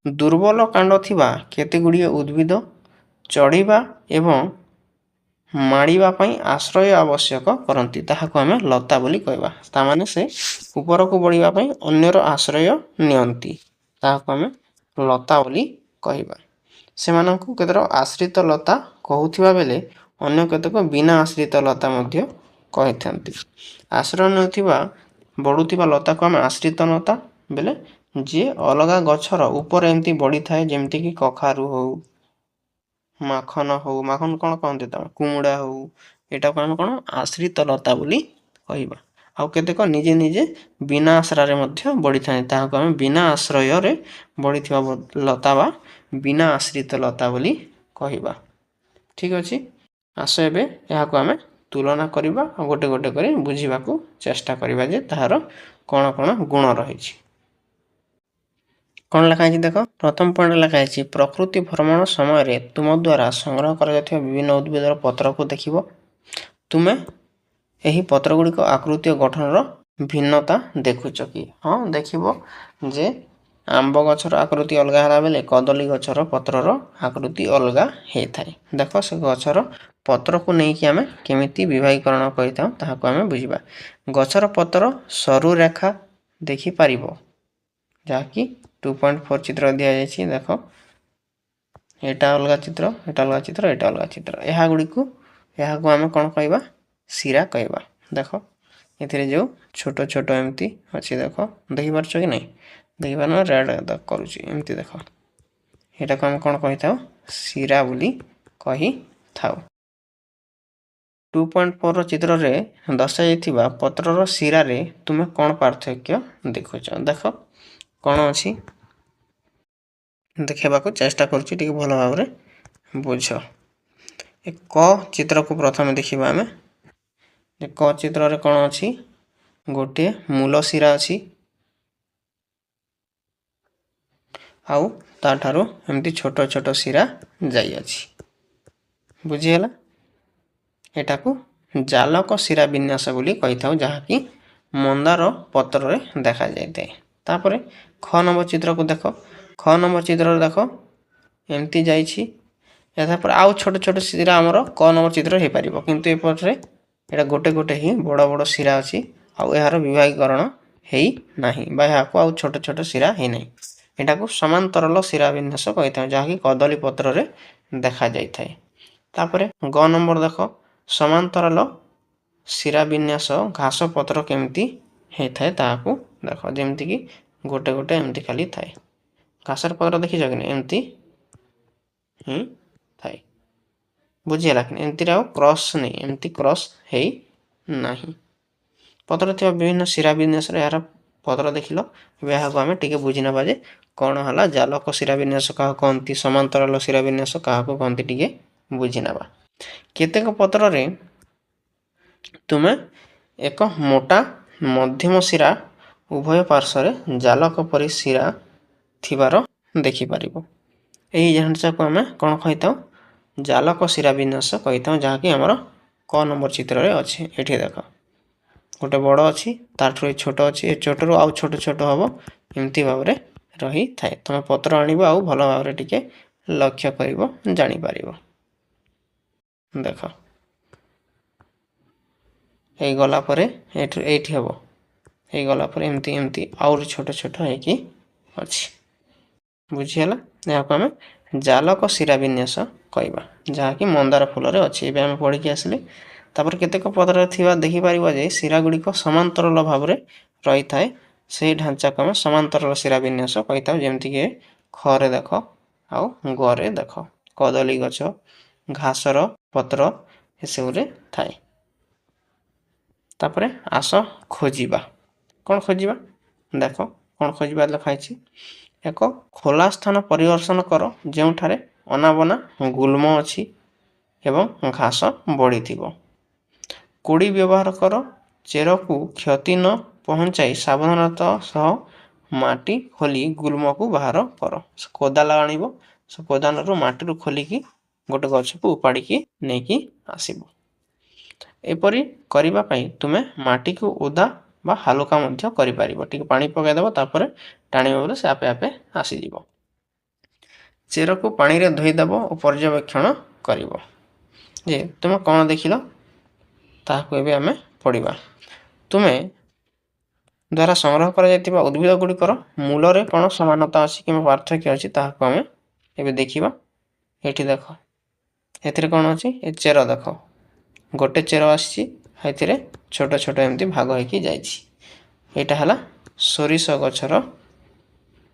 ଦୁର୍ବଳ କାଣ୍ଡ ଥିବା କେତେଗୁଡ଼ିଏ ଉଦ୍ଭିଦ ଚଢ଼ିବା ଏବଂ ମାଡ଼ିବା ପାଇଁ ଆଶ୍ରୟ ଆବଶ୍ୟକ କରନ୍ତି, ତାହାକୁ ଆମେ ଲତା ବୋଲି କହିବା। ତାମାନେ ସେ ଉପରକୁ ବଢ଼ିବା ପାଇଁ ଅନ୍ୟର ଆଶ୍ରୟ ନିଅନ୍ତି, ତାହାକୁ ଆମେ ଲତା ବୋଲି କହିବା। ସେମାନଙ୍କୁ କେତେକ ଆଶ୍ରିତ ଲତା କହୁଥିବା ବେଳେ ଅନ୍ୟ କେତେକ ବିନା ଆଶ୍ରିତ ଲତା ମଧ୍ୟ କହିଥାନ୍ତି। ଆଶ୍ରୟ ନେଉଥିବା ବଢ଼ୁଥିବା ଲତାକୁ ଆମେ ଆଶ୍ରିତ ଲତା ବେଲେ ଯିଏ ଅଲଗା ଗଛର ଉପରେ ଏମିତି ବଢ଼ିଥାଏ, ଯେମିତିକି କଖାରୁ ହଉ, ମାଖନ ହଉ, ମାଖନ କ'ଣ କହନ୍ତି ତମେ, କୁମୁଡ଼ା ହଉ, ଏଟାକୁ ଆମେ କ'ଣ ଆଶ୍ରିତ ଲତା ବୋଲି କହିବା। ଆଉ କେତେକ ନିଜେ ନିଜେ ବିନା ଆଶ୍ରୟରେ ମଧ୍ୟ ବଢ଼ିଥାନ୍ତି, ତାହାକୁ ଆମେ ବିନା ଆଶ୍ରୟରେ ବଢ଼ିଥିବା ଲତା ବା ବିନା ଆଶ୍ରିତ ଲତା ବୋଲି କହିବା। ଠିକ୍ ଅଛି, ଆସ ଏବେ ଏହାକୁ ଆମେ ତୁଳନା କରିବା ଆଉ ଗୋଟେ ଗୋଟେ କରି ବୁଝିବାକୁ ଚେଷ୍ଟା କରିବା ଯେ ତାହାର କ'ଣ କ'ଣ ଗୁଣ ରହିଛି। କ'ଣ ଲେଖା ହେଇଛି ଦେଖ? ପ୍ରଥମ ପଏଣ୍ଟ ଲେଖା ହେଇଛି, ପ୍ରକୃତି ଭ୍ରମଣ ସମୟରେ ତୁମ ଦ୍ୱାରା ସଂଗ୍ରହ କରାଯାଇଥିବା ବିଭିନ୍ନ ଉଦ୍ଭିଦର ପତ୍ରକୁ ଦେଖିବ। ତୁମେ ଏହି ପତ୍ରଗୁଡ଼ିକ ଆକୃତି ଓ ଗଠନର ଭିନ୍ନତା ଦେଖୁଛ କି? ହଁ, ଦେଖିବ ଯେ ଆମ୍ବ ଗଛର ଆକୃତି ଅଲଗା ହେଲା ବେଳେ କଦଳୀ ଗଛର ପତ୍ରର ଆକୃତି ଅଲଗା ହେଇଥାଏ। ଦେଖ ସେ ଗଛର ପତ୍ରକୁ ନେଇକି ଆମେ କେମିତି ବିଭାଗୀକରଣ କରିଥାଉ ତାହାକୁ ଆମେ ବୁଝିବା। ଗଛର ପତ୍ର ସରୁ ରେଖା ଦେଖିପାରିବ, ଯାହାକି 2.4 ଚିତ୍ର ଦିଆଯାଇଛି। ଦେଖ ଏଇଟା ଅଲଗା ଚିତ୍ର, ଏଇଟା ଅଲଗା ଚିତ୍ର, ଏଇଟା ଅଲଗା ଚିତ୍ର। ଏହାକୁ ଆମେ କ'ଣ କହିବା? ଶିରା କହିବା। ଦେଖ ଏଥିରେ ଯେଉଁ ଛୋଟ ଛୋଟ ଏମିତି ଅଛି, ଦେଖ ଦେଖିପାରୁଛ କି ନାହିଁ? ଦେଖିପାରୁନ, ରେଡ଼ କରୁଛି ଏମିତି। ଦେଖ ଏଇଟାକୁ ଆମେ କ'ଣ କହିଥାଉ? ଶିରା ବୋଲି କହିଥାଉ। 2.4 ଚିତ୍ରରେ ଦର୍ଶାଯାଇଥିବା ପତ୍ରର ଶିରାରେ ତୁମେ କ'ଣ ପାର୍ଥକ୍ୟ ଦେଖୁଛ? ଦେଖ କ'ଣ ଅଛି ଦେଖେଇବାକୁ ଚେଷ୍ଟା କରୁଛି, ଟିକେ ଭଲ ଭାବରେ ବୁଝ। ଏ କ ଚିତ୍ରକୁ ପ୍ରଥମେ ଦେଖିବା ଆମେ। କ ଚିତ୍ରରେ କ'ଣ ଅଛି? ଗୋଟିଏ ମୂଳ ଶିରା ଅଛି, ଆଉ ତାଠାରୁ ଏମିତି ଛୋଟ ଛୋଟ ଶିରା ଯାଇଅଛି। ବୁଝିହେଲା? ଏଟାକୁ ଜାଲକ ଶିରା ବିନ୍ୟାସ ବୋଲି କହିଥାଉ, ଯାହାକି ମନ୍ଦାର ପତ୍ରରେ ଦେଖାଯାଇଥାଏ। ତାପରେ ଖ ନମ୍ବର ଚିତ୍ରକୁ ଦେଖ। ଖ ନମ୍ବର ଚିତ୍ରରେ ଦେଖ ଏମିତି ଯାଇଛି। ତାପରେ ଆଉ ଛୋଟ ଛୋଟ ଶିରା ଆମର କ ନମ୍ବର ଚିତ୍ର ହେଇପାରିବ, କିନ୍ତୁ ଏପଟରେ ଏଇଟା ଗୋଟେ ଗୋଟେ ହିଁ ବଡ଼ ବଡ଼ ଶିରା ଅଛି, ଆଉ ଏହାର ବିଭାଗୀକରଣ ହେଇନାହିଁ ବା ଏହାକୁ ଆଉ ଛୋଟ ଛୋଟ ଶିରା ହେଇନାହିଁ। ଏଟାକୁ ସମାନ୍ତରାଳ ଶିରା ବିନ୍ୟାସ କହିଥାଉ, ଯାହାକି କଦଳୀ ପତ୍ରରେ ଦେଖାଯାଇଥାଏ। ତାପରେ ଗ ନମ୍ବର ଦେଖ, ସମାନ୍ତରାଳ ଶିରା ବିନ୍ୟାସ ଘାସ ପତ୍ର କେମିତି ହେଇଥାଏ ତାହାକୁ ଦେଖ। ଯେମିତିକି ଗୋଟେ ଗୋଟେ ଏମିତି ଖାଲି ଥାଏ। ଘାସର ପତ୍ର ଦେଖିଛ କି ନା? ଏମିତି ହିଁ ଥାଏ। ବୁଝିହେଲା କି? ଏମିତିରେ ଆଉ କ୍ରସ୍ ନେଇ, ଏମିତି କ୍ରସ୍ ହେଇ ନାହିଁ। ପତ୍ର ଥିବା ବିଭିନ୍ନ ଶିରା ବିନ୍ୟାସରେ ଏହାର ପତ୍ର ଦେଖିଲ। ଏବେ ଏହାକୁ ଆମେ ଟିକେ ବୁଝି ନେବା ଯେ କ'ଣ ହେଲା ଜାଲକ ଶିରା ବିନ୍ୟାସ କାହାକୁ କହନ୍ତି, ସମାନ୍ତରାଳ ଶିରା ବିନ୍ୟାସ କାହାକୁ କହନ୍ତି, ଟିକେ ବୁଝି ନେବା। କେତେକ ପତ୍ରରେ ତୁମେ ଏକ ମୋଟା ମଧ୍ୟମ ଶିରା ଉଭୟ ପାର୍ଶ୍ୱରେ ଜାଲକ ପରି ଶିରା ଥିବାର ଦେଖିପାରିବ। ଏହି ଜିନିଷକୁ ଆମେ କ'ଣ କହିଥାଉ? ଜାଲକ ଶିରା ବିନ୍ୟାସ କହିଥାଉ, ଯାହାକି ଆମର କ ନମ୍ବର ଚିତ୍ରରେ ଅଛି। ଏଠି ଦେଖ ଗୋଟେ ବଡ଼ ଅଛି, ତାଠୁ ଏ ଛୋଟ ଅଛି, ଏ ଛୋଟରୁ ଆଉ ଛୋଟ ଛୋଟ ହେବ, ଏମିତି ଭାବରେ ରହିଥାଏ। ତୁମେ ପତ୍ର ଆଣିବ ଆଉ ଭଲ ଭାବରେ ଟିକେ ଲକ୍ଷ୍ୟ କରିବ, ଜାଣିପାରିବ। ଦେଖ ହେଇଗଲା ପରେ ଏଇଠି ହେବ, ହେଇଗଲା ପରେ ଏମିତି ଏମିତି ଆହୁରି ଛୋଟ ଛୋଟ ହେଇକି ଅଛି। ବୁଝିହେଲା? ଏହାକୁ ଆମେ ଜାଲକ ଶିରା ବିନ୍ୟାସ କହିବା, ଯାହାକି ମନ୍ଦାର ଫୁଲରେ ଅଛି। ଏବେ ଆମେ ପଢ଼ିକି ଆସିଲେ। ତାପରେ କେତେକ ପତ୍ରରେ ଥିବା ଦେଖିପାରିବ ଯେ ଶିରା ଗୁଡ଼ିକ ସମାନ୍ତରାଳ ଭାବରେ ରହିଥାଏ। ସେହି ଢାଞ୍ଚାକୁ ଆମେ ସମାନ୍ତରାଳ ଶିରା ବିନ୍ୟାସ କହିଥାଉ। ଯେମିତିକି ଖରେ ଦେଖ ଆଉ ଗରେ ଦେଖ, କଦଳୀ ଗଛ, ଘାସର ପତ୍ର ଏସବୁରେ ଥାଏ। ତାପରେ ଆସ ଖୋଜିବା। କ'ଣ ଖୋଜିବା? ଦେଖ କ'ଣ ଖୋଜିବା ଲେଖା ହେଇଛି। ଏକ ଖୋଲା ସ୍ଥାନ ପରିଦର୍ଶନ କର ଯେଉଁଠାରେ ଅନାବନା ଗୁଳ୍ମ ଅଛି ଏବଂ ଘାସ ବଢ଼ିଥିବ। କୋଡ଼ି ବ୍ୟବହାର କର, ଚେରକୁ କ୍ଷତି ନ ପହଞ୍ଚାଇ ସାବଧାନତା ସହ ମାଟି ଖୋଲି ଗୁଳ୍ମକୁ ବାହାର କର। କୋଦାଳ ଆଣିବ, ସେ କୋଦାଳରୁ ମାଟିରୁ ଖୋଲିକି ଗୋଟେ ଗଛକୁ ଉପାଡ଼ିକି ନେଇକି ଆସିବ। ଏପରି କରିବା ପାଇଁ ତୁମେ ମାଟିକୁ ଓଦା ବା ହାଲୁକା ମଧ୍ୟ କରିପାରିବ। ଟିକେ ପାଣି ପକାଇଦେବ, ତାପରେ ଟାଣିବ ବୋଲେ ସେ ଆପେ ଆପେ ଆସିଯିବ। ଚେରକୁ ପାଣିରେ ଧୋଇଦେବ ଓ ପର୍ଯ୍ୟବେକ୍ଷଣ କରିବ ଯେ ତୁମେ କ'ଣ ଦେଖିଲ, ତାହାକୁ ଏବେ ଆମେ ପଢ଼ିବା। ତୁମେ ଦ୍ୱାରା ସଂଗ୍ରହ କରାଯାଇଥିବା ଉଦ୍ଭିଦ ଗୁଡ଼ିକର ମୂଳରେ କ'ଣ ସମାନତା ଅଛି କିମ୍ବା ପାର୍ଥକ୍ୟ ଅଛି, ତାହାକୁ ଆମେ ଏବେ ଦେଖିବା। ଏଠି ଦେଖ, ଏଥିରେ କ'ଣ ଅଛି? ଏ ଚେର ଦେଖ, ଗୋଟେ ଚେର ଆସିଛି, ଏଥିରେ ଛୋଟ ଛୋଟ ଏମିତି ଭାଗ ହେଇକି ଯାଇଛି। ଏଇଟା ହେଲା ସୋରିଷ ଗଛର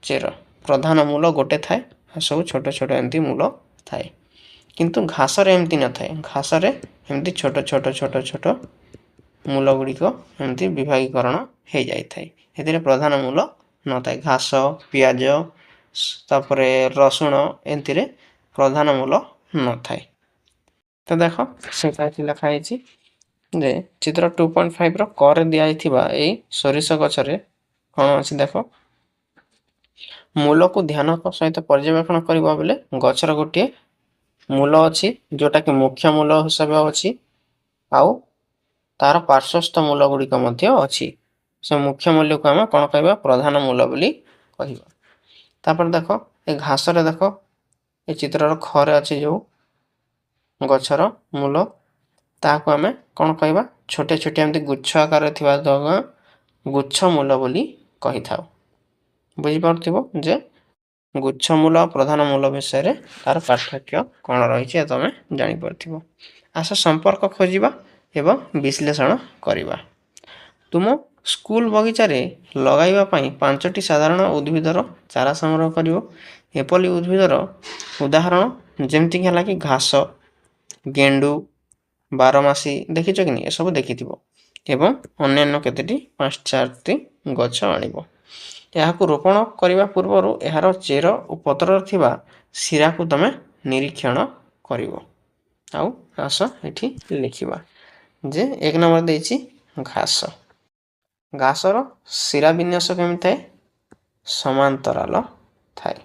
ଚେର। ପ୍ରଧାନ ମୂଳ ଗୋଟେ ଥାଏ, ସବୁ ଛୋଟ ଛୋଟ ଏମିତି ମୂଳ ଥାଏ। କିନ୍ତୁ ଘାସରେ ଏମିତି ନଥାଏ। ଘାସରେ ଏମିତି ଛୋଟ ଛୋଟ ଛୋଟ ଛୋଟ ମୂଳ ଗୁଡ଼ିକ ଏମିତି ବିଭାଗୀକରଣ ହେଇଯାଇଥାଏ। ଏଥିରେ ପ୍ରଧାନ ମୂଳ ନଥାଏ। ଘାସ, ପିଆଜ, ତାପରେ ରସୁଣ, ଏମିତିରେ ପ୍ରଧାନ ମୂଳ ନଥାଏ। ତ ଦେଖ ସେଇଟା ଏଠି ଲେଖା ହେଇଛି ଯେ ଚିତ୍ର 2.5ର କରେ ଦିଆଯାଇଥିବା ଏଇ ସୋରିଷ ଗଛରେ କ'ଣ ଅଛି ଦେଖ। ମୂଳକୁ ଧ୍ୟାନ ସହିତ ପର୍ଯ୍ୟବେକ୍ଷଣ କରିବା ବେଲେ ଗଛର ଗୋଟିଏ ମୂଳ ଅଛି, ଯେଉଁଟାକି ମୁଖ୍ୟ ମୂଳ ହିସାବରେ ଅଛି, ଆଉ ତାର ପାର୍ଶ୍ୱସ୍ଥ ମୂଳ ଗୁଡ଼ିକ ମଧ୍ୟ ଅଛି। ସେ ମୁଖ୍ୟ ମୂଳକୁ ଆମେ କ'ଣ କହିବା? ପ୍ରଧାନ ମୂଳ ବୋଲି କହିବା। ତାପରେ ଦେଖ ଏ ଘାସରେ ଦେଖ, ଏ ଚିତ୍ରର ଖରେ ଅଛି ଯେଉଁ ଗଛର ମୂଳ, ତାହାକୁ ଆମେ କ'ଣ କହିବା? ଛୋଟିଆ ଛୋଟିଆ ଏମିତି ଗୁଚ୍ଛ ଆକାରରେ ଥିବା ଗୁଚ୍ଛ ମୂଳ ବୋଲି କହିଥାଉ। ବୁଝିପାରୁଥିବ ଯେ ଗୁଚ୍ଛ ମୂଳ ପ୍ରଧାନ ମୂଳ ବିଷୟରେ ତାର ପାର୍ଥକ୍ୟ କ'ଣ ରହିଛି ତମେ ଜାଣିପାରୁଥିବ। ଆସ ସମ୍ପର୍କ ଖୋଜିବା ଏବଂ ବିଶ୍ଳେଷଣ କରିବା। ତୁମ ସ୍କୁଲ ବଗିଚାରେ ଲଗାଇବା ପାଇଁ 5ଟି ସାଧାରଣ ଉଦ୍ଭିଦର ଚାରା ସଂଗ୍ରହ କରିବ। ଏପରି ଉଦ୍ଭିଦର ଉଦାହରଣ ଯେମିତିକି ହେଲା କି ଘାସ, ଗେଣ୍ଡୁ, ବାରମାସୀ ଦେଖିଛ କି ନି? ଏସବୁ ଦେଖିଥିବ। ଏବଂ ଅନ୍ୟାନ୍ୟ କେତୋଟି 5-4ଟି ଗଛ ଆଣିବ। ଏହାକୁ ରୋପଣ କରିବା ପୂର୍ବରୁ ଏହାର ଚେର ଓ ପତ୍ରରେ ଥିବା ଶିରାକୁ ତମେ ନିରୀକ୍ଷଣ କରିବ। ଆଉ ଆସ ଏଠି ଲେଖିବା ଯେ 1 ନମ୍ବର ଦେଇଛି ଘାସ। ଘାସର ଶିରା ବିନ୍ୟାସ କେମିତି ଥାଏ? ସମାନ୍ତରାଳ ଥାଏ।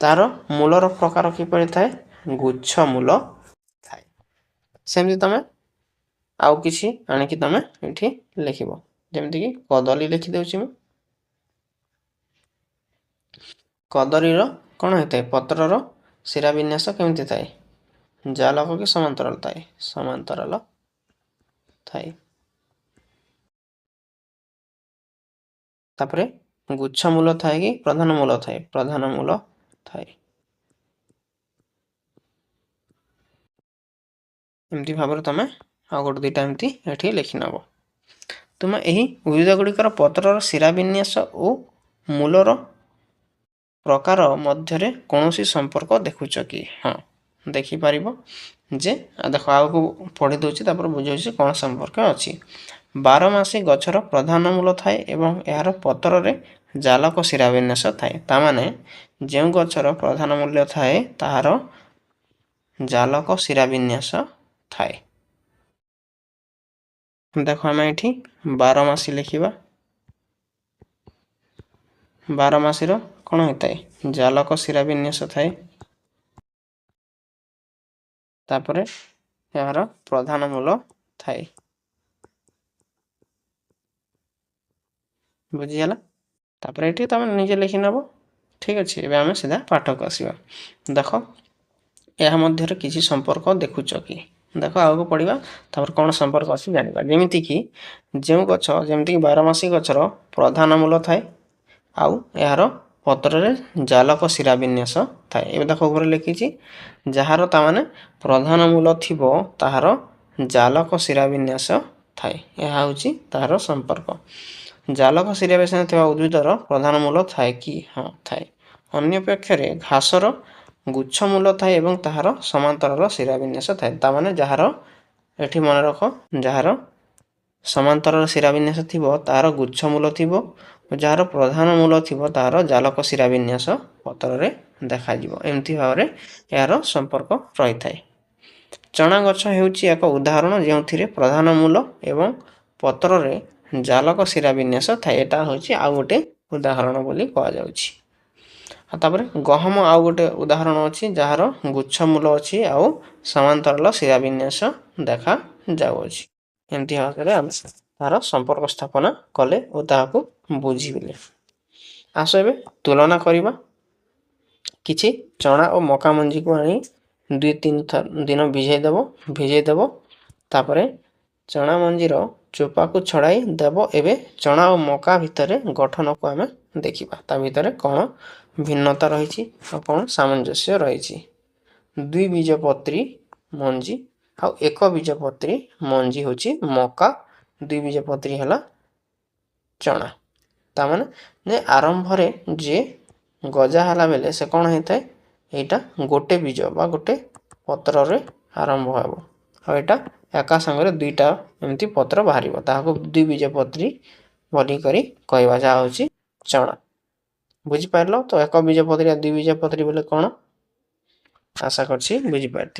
ତାର ମୂଳର ପ୍ରକାର କିପରି ଥାଏ? ଗୁଚ୍ଛ ମୂଳ ଥାଏ। ସେମିତି ତମେ ଆଉ କିଛି ଆଣିକି ତମେ ଏଠି ଲେଖିବ। ଯେମିତିକି କଦଳୀ ଲେଖିଦେଉଛି ମୁଁ। କଦଳୀର କ'ଣ ହେଇଥାଏ? ପତ୍ରର ଶିରା ବିନ୍ୟାସ କେମିତି ଥାଏ? ଜାଲକ କି ସମାନ୍ତରାଳ ଥାଏ? ସମାନ୍ତରାଳ ଥାଏ। ତାପରେ ଗୁଚ୍ଛ ମୂଳ ଥାଏ କି ପ୍ରଧାନ ମୂଳ ଥାଏ? ପ୍ରଧାନ ମୂଳ ଥାଏ। ଏମିତି ଭାବରେ ତମେ ଆଉ ଗୋଟେ ଦୁଇଟା ଏମିତି ଏଠି ଲେଖିନେବ। ତୁମେ ଏହି ଉଦ୍ଭିଦ ଗୁଡ଼ିକର ପତ୍ରର ଶିରା ବିନ୍ୟାସ ଓ ମୂଳର ପ୍ରକାର ମଧ୍ୟରେ କୌଣସି ସମ୍ପର୍କ ଦେଖୁଛ କି? ହଁ, ଦେଖିପାରିବ ଯେ ଦେଖ ଆଗକୁ ପଢ଼ି ଦେଉଛି, ତାପରେ ବୁଝାଉଛି କ'ଣ ସମ୍ପର୍କ ଅଛି। ବାରମାସୀ ଗଛର ପ୍ରଧାନ ମୂଳ ଥାଏ ଏବଂ ଏହାର ପତ୍ରରେ ଜାଲକ ଶିରା ବିନ୍ୟାସ ଥାଏ। ତାମାନେ ଯେଉଁ ଗଛର ପ୍ରଧାନ ମୂଲ୍ୟ ଥାଏ ତାହାର ଜାଲକ ଶିରା ବିନ୍ୟାସ ଥାଏ। ଦେଖ ଆମେ ଏଠି ବାରମାସୀ ଲେଖିବା। ବାରମାସୀର କ'ଣ ହୋଇଥାଏ? ଜାଲକ ଶିରା ବିନ୍ୟାସ ଥାଏ। ତାପରେ ଏହାର ପ୍ରଧାନ ମୂଳ ଥାଏ। ବୁଝିଗଲା? तापर ये तुम निजे लिखि नब। ठीक अच्छे एवं आम सीधा पाठक आसवा। देख यह मध्य किसी संपर्क देखुच कि देख आगे पढ़ा तापर कौन संपर्क अच्छी जानवा जमीती कि जो गछ जमीक बारमासी गचर प्रधान मूल थाए आउ यार पत्र जालक शिरा विन्यास थाए। ए देख ऊपर लिखी जार ताने प्रधान मूल थी ताहार जालक शिरा विन्यास थाए। यह हूँ तार संपर्क। जालक शिरा विन्यास उद्भिदर प्रधान मूल थाए कि हाँ थाए। अन्यपेक्षे घासर गुच्छ मूल थाए एवं ताहार समांतर शिरा विन्यास थाए। ताने जार एठी मन रख जार समांतर शिरा विन्यास थी तार गुच्छ मूल थी जार प्रधान मूल थी तार जालक शिरा विन्यास पत्र देखा एमती भाव यार संपर्क रही थाए। चना गछ हेउची एक उदाहरण जो प्रधान मूल एवं पत्र रे जालक शिरा विन्यास थाए। एटा होची आ गोटे उदाहरण बोली कहा जाउची। तापर गहम आउ गोटे उदाहरण अच्छी जार गुच्छ मूल अच्छी आउ समांतर शिरा विन्यास देखा जाउची। एमती भाव आम तार संपर्क स्थापना कले और ताहाको बुझीले। आस ए तुलना करवा किछि चना और मका मंजी को आनी 2-3 दिन भिजेदेव तापर चना मंजीर चोपा को छड़ाई देव। एवं चना और मका भितर गठन को आम देखा ता भितर कौन भिन्नता रही कौन सामंजस्य रही। 2 बीजपत्री मंजी आ 1 बीजपत्री मंजी हूँ मका 2 बीजपत्री है चना ताने ने आरंभ जे गजा हला बेले से कौन होता है यहाँ गोटे बीज बा गोटे पत्र रे आरंभ हो एटा एका संगे 2टा एमती पत्र बाहर ताको 2 बीजपत्री बोली करी कहवा जहाँ हूँ चना। बुझिपार तो 1 बीजपत्री 2 बीजपत्री बोले कौन आशा करछि बुझिपार।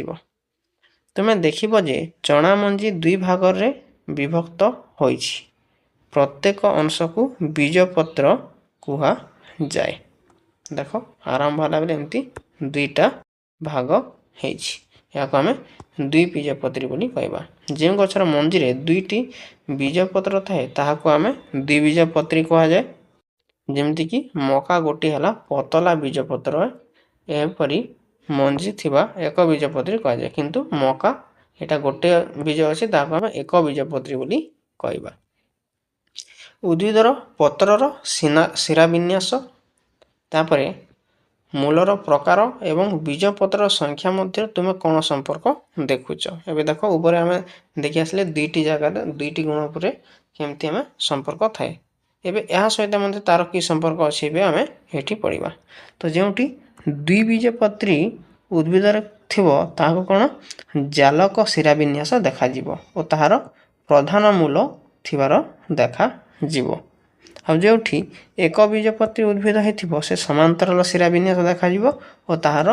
तुम्हें देखिबो जे चना मंजी 2 भाग रे विभक्त होइछि। प्रत्येक अंश को बीजपत्र कुहा जाए। देख आरंभ होला बेले एमती 2टा भाग हेछि याको आमे 2 बीजपत्री बोली कहबा। जे गछर मंजी रे 2टी बीजपत्र थाए ताहाको आमे 2 बीजपत्री कहा जाए। जेमती कि मका गोटी हला पतला बीजपत्र एपरी मंजी थिबा 1 बीजपत्री कहा जाए किंतु मका एटा गोटे बीज अछि ताहाको आमे 1 बीजपत्री बोली कहबा। उद्भिदर पत्रर शिरा विन्यास तापरे मूलर प्रकार एवं बीजपत्र संख्या मध्य तुम कौन संपर्क देखुच। एबे देखो ऊपर आम देखि आसले 2टी जगह 2टी गुण उपर केमती आम संपर्क थाए। एबे यह सहित मध्य तार कि संपर्क अच्छे आम ये पढ़ा। तो जोटी 2 बीजपत्री उद्भिदर थिबो ताहाको कौन जालक शिरा विन्यास देखा जिवो और ताहार प्रधान मूल थिबार देखा जीवो। आ जोठी 1 बीजपत्री उद्भिद होइथिबो से समांतर शिरा विन्यास देखा जीवो और ताहार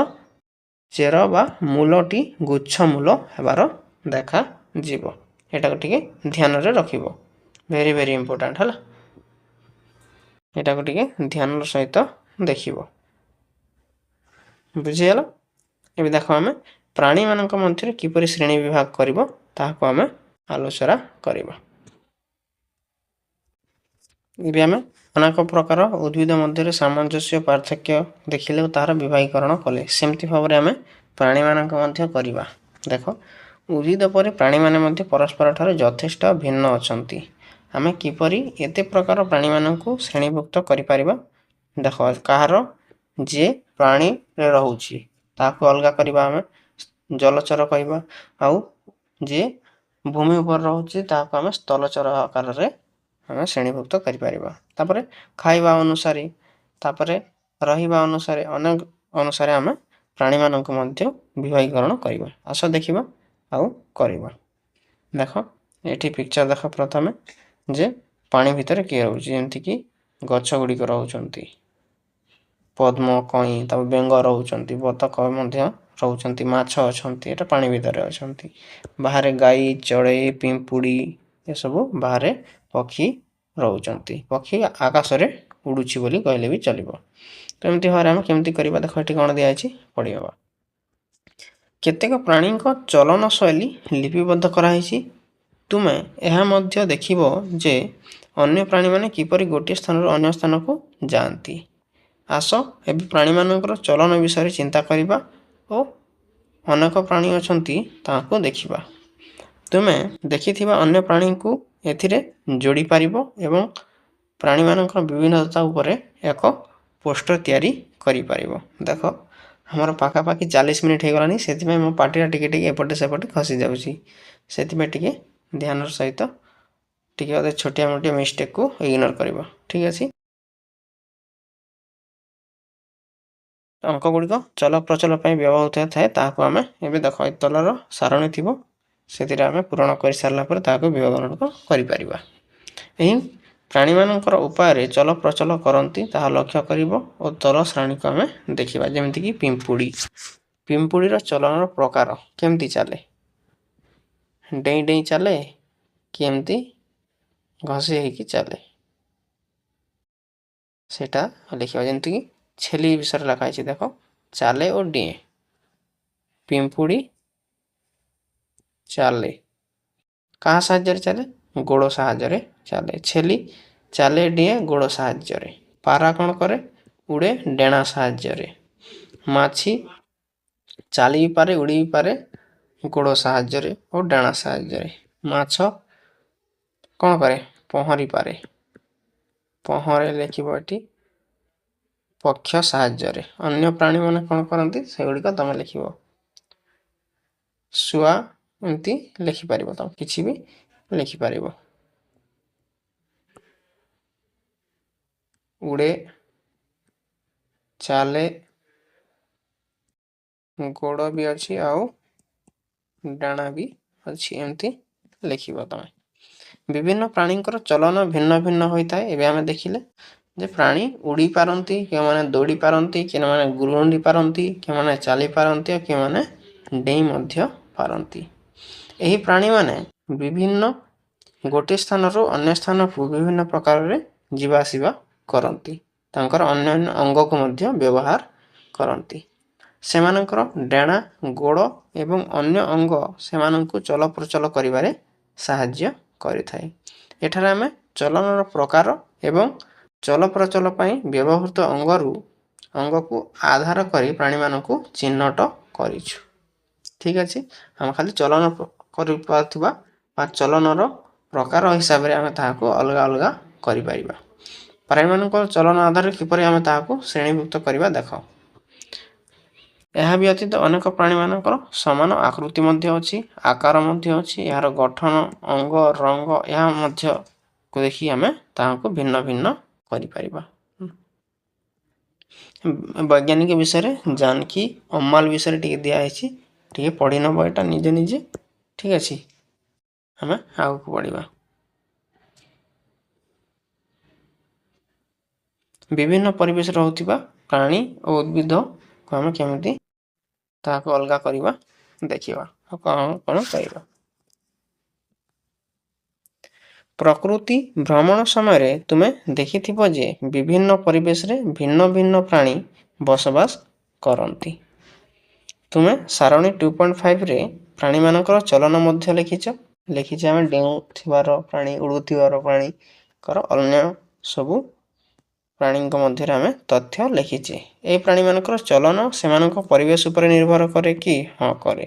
चेर बा मूलटी गुच्छ मूल हेबार देखा जीवो। एटा को टिके ध्यान रे रखिबो वेरी वेरी इंपोर्टेंट हला। एटा को टिके ध्यान सहित देखिबो बुझिगला। एबे देखो आमे प्राणी मानक मध्य किपरि श्रेणी विभाग करिवो ताहाको आमे आलोचना करिवो। एबे आमे अनेक प्रकार उद्भिद मध्य सामंजस्य पार्थक्य देखिले तार विभागीकरण कले सेमती भाव आमे प्राणी मानक मध्य करिवा। देखो उद्भिद पर प्राणी माने मध्य परस्पर ठारे यथेष्ट भिन्न अछंती। आमे किपरि एते प्रकार प्राणी मानकु श्रेणीभुक्त करि परिबा। देखो कहार जे प्राणी रे रहउछि ताको अलगा करिबा आमे जलचर कहबा आउ जे भूमि ऊपर रहउछि ताको आमे स्थलचर आकार रे आमे श्रेणीभुक्त करि परिबा। तापरे खाइबा अनुसार तापरे रहिबा अनुसार अनेक अनुसार आमे प्राणी मानक मध्य विभागीकरण करिबा। आस देखिबा आउ करिबा। देखो एठी पिक्चर देखो प्रथमे जे पानी भितर के रहउछि जेमति कि गछ गुडी को रहउछंती पद्म कई तब बेंग रहउछंती बतक मध्य रहउछंती माछ अछंती एटा पानी भितर अछंती। बाहर गाई चढ़ई पिंपुड़ी ए सब बाहर पक्षी रहउछंती। पक्षी आकाश रे उडुछि बोली कहले भी चलिबो। तो एमती भारे हम केमती करिबा देखो एठी कोन दिया अछि पढिबा। केतेक प्राणी चलन शैली लिपिबद्ध कराई तुमे यह मध्य देखिबो जे ଅନ୍ୟ ପ୍ରାଣୀମାନେ କିପରି ଗୋଟିଏ ସ୍ଥାନରୁ ଅନ୍ୟ ସ୍ଥାନକୁ ଯାଆନ୍ତି। ଆସ ଏବେ ପ୍ରାଣୀମାନଙ୍କର ଚଳନ ବିଷୟରେ ଚିନ୍ତା କରିବା ଓ ଅନେକ ପ୍ରାଣୀ ଅଛନ୍ତି ତାହାକୁ ଦେଖିବା। ତୁମେ ଦେଖିଥିବା ଅନ୍ୟ ପ୍ରାଣୀଙ୍କୁ ଏଥିରେ ଯୋଡ଼ି ପାରିବ ଏବଂ ପ୍ରାଣୀମାନଙ୍କର ବିଭିନ୍ନତା ଉପରେ ଏକ ପୋଷ୍ଟର ତିଆରି କରିପାରିବ। ଦେଖ ଆମର ପାଖାପାଖି 40 ମିନିଟ୍ ହେଇଗଲାଣି, ସେଥିପାଇଁ ମୋ ପାଟିଟା ଟିକେ ଟିକେ ଏପଟେ ସେପଟେ ଖସି ଯାଉଛି। ସେଥିପାଇଁ ଟିକେ ଧ୍ୟାନର ସହିତ ଟିକେ ଅଧେ ଛୋଟିଆ ମୋଟିଆ ମିଷ୍ଟେକ୍କୁ ଇଗ୍ନୋର କରିବ। ଠିକ୍ ଅଛି। ଅଙ୍କ ଗୁଡ଼ିକ ଚଳପ୍ରଚଳ ପାଇଁ ବ୍ୟବହୃତ ଥାଏ, ତାହାକୁ ଆମେ ଏବେ ଦେଖ ଏ ତଳର ସାରଣୀ ଥିବ, ସେଥିରେ ଆମେ ପୂରଣ କରିସାରିଲା ପରେ ତାହାକୁ ବିଭାଜନ କରିପାରିବା। ଏହି ପ୍ରାଣୀମାନଙ୍କର ଉପାୟରେ ଚଳପ୍ରଚଳ କରନ୍ତି ତାହା ଲକ୍ଷ୍ୟ କରିବ ଓ ତଳ ଶ୍ରେଣୀକୁ ଆମେ ଦେଖିବା। ଯେମିତିକି ପିମ୍ପୁଡ଼ି। ପିମ୍ପୁଡ଼ିର ଚଳନର ପ୍ରକାର କେମିତି ଚାଲେ? ଡେଇଁ ଡେଇଁ ଚାଲେ କି ଏମିତି ଘଷି ହେଇକି ଚାଲେ, ସେଇଟା ଲେଖିବା। ଯେମିତିକି ଛେଲି ବିଷୟରେ ଲେଖା ହେଇଛି, ଦେଖ ଚାଲେ ଓ ଡିଏଁ। ପିମ୍ପୁଡ଼ି ଚାଲେ, କାହା ସାହାଯ୍ୟରେ ଚାଲେ? ଗୋଡ଼ ସାହାଯ୍ୟରେ ଚାଲେ। ଛେଲି ଚାଲେ ଡିଏଁ ଗୋଡ଼ ସାହାଯ୍ୟରେ। ପାରା କ'ଣ କରେ? ଉଡ଼େ ଡେଣା ସାହାଯ୍ୟରେ। ମାଛି ଚାଲି ବି ପାରେ, ଉଡ଼ି ବି ପାରେ ଗୋଡ଼ ସାହାଯ୍ୟରେ ଓ ଡେଣା ସାହାଯ୍ୟରେ। ମାଛ କ'ଣ କରେ? ପହଁରି ପାରେ। ପହଁରେ ଲେଖିବ ଏଠି ପକ୍ଷ ସାହାଯ୍ୟରେ। ଅନ୍ୟ ପ୍ରାଣୀମାନେ କ'ଣ କରନ୍ତି ସେଗୁଡ଼ିକ ତମେ ଲେଖିବ। ଶୁଆ ଏମିତି ଲେଖିପାରିବ, ତମେ କିଛି ବି ଲେଖିପାରିବ। ଉଡ଼େ, ଚାଲେ, ଗୋଡ଼ ବି ଅଛି ଆଉ ଡାଣା ବି ଅଛି, ଏମିତି ଲେଖିବ ତମେ। ବିଭିନ୍ନ ପ୍ରାଣୀଙ୍କର ଚଳନ ଭିନ୍ନ ଭିନ୍ନ ହୋଇଥାଏ। ଏବେ ଆମେ ଦେଖିଲେ ଯେ ପ୍ରାଣୀ ଉଡ଼ି ପାରନ୍ତି, କେଉଁମାନେ ଦୌଡ଼ି ପାରନ୍ତି, କେଉଁମାନେ ଗୁରୁଣ୍ଡି ପାରନ୍ତି, କେଉଁମାନେ ଚାଲି ପାରନ୍ତି ଆଉ କେଉଁମାନେ ଡେଇଁ ମଧ୍ୟ ପାରନ୍ତି। ଏହି ପ୍ରାଣୀମାନେ ବିଭିନ୍ନ ଗୋଟିଏ ସ୍ଥାନରୁ ଅନ୍ୟ ସ୍ଥାନକୁ ବିଭିନ୍ନ ପ୍ରକାରରେ ଯିବା ଆସିବା କରନ୍ତି। ତାଙ୍କର ଅନ୍ୟାନ୍ୟ ଅଙ୍ଗକୁ ମଧ୍ୟ ବ୍ୟବହାର କରନ୍ତି। ସେମାନଙ୍କର ଡେଣା, ଗୋଡ଼ ଏବଂ ଅନ୍ୟ ଅଙ୍ଗ ସେମାନଙ୍କୁ ଚଳପ୍ରଚଳ କରିବାରେ ସାହାଯ୍ୟ କରିଥାଏ। ଏଠାରେ ଆମେ ଚଳନର ପ୍ରକାର ଏବଂ ଚଳପ୍ରଚଳ ପାଇଁ ବ୍ୟବହୃତ ଅଙ୍ଗକୁ ଆଧାର କରି ପ୍ରାଣୀମାନଙ୍କୁ ଚିହ୍ନଟ କରିଛୁ। ଠିକ୍ ଅଛି। ଆମେ ଖାଲି ଚଳନ କରିପାରୁଥିବା ବା ଚଳନର ପ୍ରକାର ହିସାବରେ ଆମେ ତାହାକୁ ଅଲଗା ଅଲଗା କରିପାରିବା। ପ୍ରାଣୀମାନଙ୍କର ଚଳନ ଆଧାରରେ କିପରି ଆମେ ତାହାକୁ ଶ୍ରେଣୀଭୁକ୍ତ କରିବା ଦେଖ। ଏହା ବ୍ୟତୀତ ଅନେକ ପ୍ରାଣୀମାନଙ୍କର ସମାନ ଆକୃତି ମଧ୍ୟ ଅଛି, ଆକାର ମଧ୍ୟ ଅଛି। ଏହାର ଗଠନ, ଅଙ୍ଗ, ରଙ୍ଗ ଏହା ମଧ୍ୟକୁ ଦେଖି ଆମେ ତାହାକୁ ଭିନ୍ନ ଭିନ୍ନ କରିପାରିବା। ବୈଜ୍ଞାନିକ ବିଷୟରେ ଜାନକୀ ଅମ୍ମାଲ ବିଷୟରେ ଟିକେ ଦିଆହେଇଛି, ଟିକେ ପଢ଼ି ନେବ ଏଇଟା ନିଜେ ନିଜେ। ଠିକ୍ ଅଛି। ଆମେ ଆଗକୁ ବଢ଼ିବା। ବିଭିନ୍ନ ପରିବେଶରେ ରହୁଥିବା ପ୍ରାଣୀ ଓ ଉଦ୍ଭିଦକୁ ଆମେ କେମିତି ତାହାକୁ ଅଲଗା କରିବା ଦେଖିବା ଆଉ କ'ଣ କ'ଣ କରିବା। ପ୍ରକୃତି ଭ୍ରମଣ ସମୟରେ ତୁମେ ଦେଖିଥିବ ଯେ ବିଭିନ୍ନ ପରିବେଶରେ ଭିନ୍ନ ଭିନ୍ନ ପ୍ରାଣୀ ବସବାସ କରନ୍ତି। ତୁମେ ସାରଣୀ 2.5ରେ ପ୍ରାଣୀମାନଙ୍କର ଚଳନ ମଧ୍ୟ ଲେଖିଛେ ଆମେ ଡେଉଁଥିବାର ପ୍ରାଣୀ, ଉଡ଼ୁଥିବାର ପ୍ରାଣୀଙ୍କର ଅନ୍ୟ ସବୁ ପ୍ରାଣୀଙ୍କ ମଧ୍ୟରେ ଆମେ ତଥ୍ୟ ଲେଖିଛେ। ଏହି ପ୍ରାଣୀମାନଙ୍କର ଚଳନ ସେମାନଙ୍କ ପରିବେଶ ଉପରେ ନିର୍ଭର କରେ କି? ହଁ କରେ।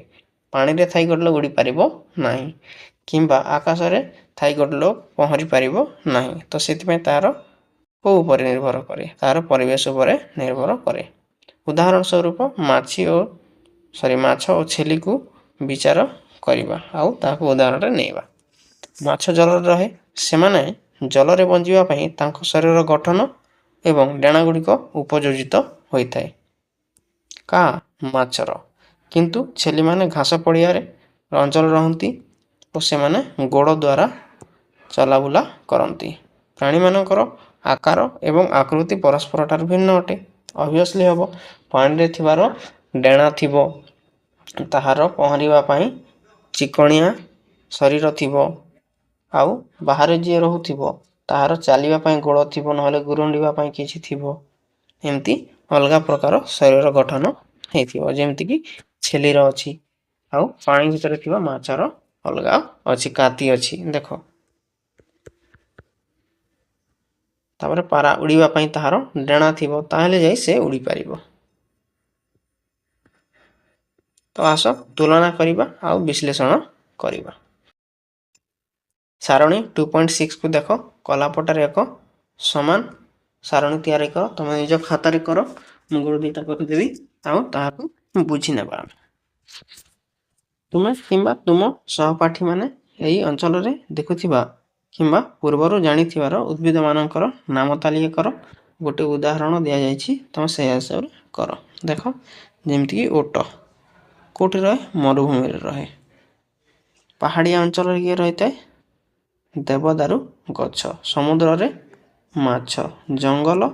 ପାଣିରେ ଥାଇ ଗୋଟେ ଲୋକ ଉଡ଼ି ପାରିବ ନାହିଁ, କିମ୍ବା ଆକାଶରେ ଥାଇ ଗୋଟେ ଲୋକ ପହଁରି ପାରିବ ନାହିଁ। ତ ସେଥିପାଇଁ ତାହାର କେଉଁ ଉପରେ ନିର୍ଭର କରେ? ତାହାର ପରିବେଶ ଉପରେ ନିର୍ଭର କରେ। ଉଦାହରଣ ସ୍ୱରୂପ ମାଛ ଓ ଛେଲିକୁ ବିଚାର କରିବା ଆଉ ତାହାକୁ ଉଦାହରଣରେ ନେଇବା। ମାଛ ଜଳରେ ରହେ। ସେମାନେ ଜଳରେ ବଞ୍ଚିବା ପାଇଁ ତାଙ୍କ ଶରୀରର ଗଠନ ଏବଂ ଡେଣା ଗୁଡ଼ିକ ଉପଯୋଜିତ ହୋଇଥାଏ। କାହା? ମାଛର। କିନ୍ତୁ ଛେଲିମାନେ ଘାସ ପଡ଼ିଆରେ ଅଞ୍ଚଳରେ ରହନ୍ତି ଓ ସେମାନେ ଗୋଡ଼ ଦ୍ୱାରା ଚଲାବୁଲା କରନ୍ତି। ପ୍ରାଣୀମାନଙ୍କର ଆକାର ଏବଂ ଆକୃତି ପରସ୍ପରଠାରୁ ଭିନ୍ନ ଅଟେ। ଅବଭିୟସ୍ଲି ହେବ। ପାଣିରେ ଥିବାର ଡେଣା ଥିବ, ତାହାର ପହଁରିବା ପାଇଁ ଚିକଣିଆ ଶରୀର ଥିବ, ଆଉ ବାହାରେ ଯିଏ ରହୁଥିବ ତାହାର ଚାଲିବା ପାଇଁ ଗୋଡ଼ ଥିବ, ନହେଲେ ଗୁରୁଣ୍ଡିବା ପାଇଁ କିଛି ଥିବ। ଏମିତି ଅଲଗା ପ୍ରକାର ଶରୀର ଗଠନ ହେଇଥିବ, ଯେମିତିକି ଛେଲିର ଅଛି ଆଉ ପାଣି ଭିତରେ ଥିବା ମାଛର ଅଲଗା ଅଛି, କାତି ଅଛି। ଦେଖ तापर पारा उड़ीबा पई ताहार डेणा थिबो ताहेले जाई से उड़ी पारिबो। तो आस तुलना करिबा आ विश्लेषण करिबा। सारणी 2.6 को देखो कलापटारे एक समान सारणी तैयारी करो तुम निज खातारे करो मु गुरु दीटा करदेवी आउ ताहाको बुझी नेबा। तुमे किंबा तुम सहपाठी माने एई अंचल रे देखुथिबा किंबा पूर्वरु जानिथिबार उद्भिद मानकर नाम तालिका करो। गोटे उदाहरण दिया जायछि तुम से हिसाब करो। देखो जेमति कि ओट कोठी रहे मरुभूमि रे रहे। पहाड़िया अंचल रे रहिते देवदारू गछ, समुद्र रे माछ, जंगल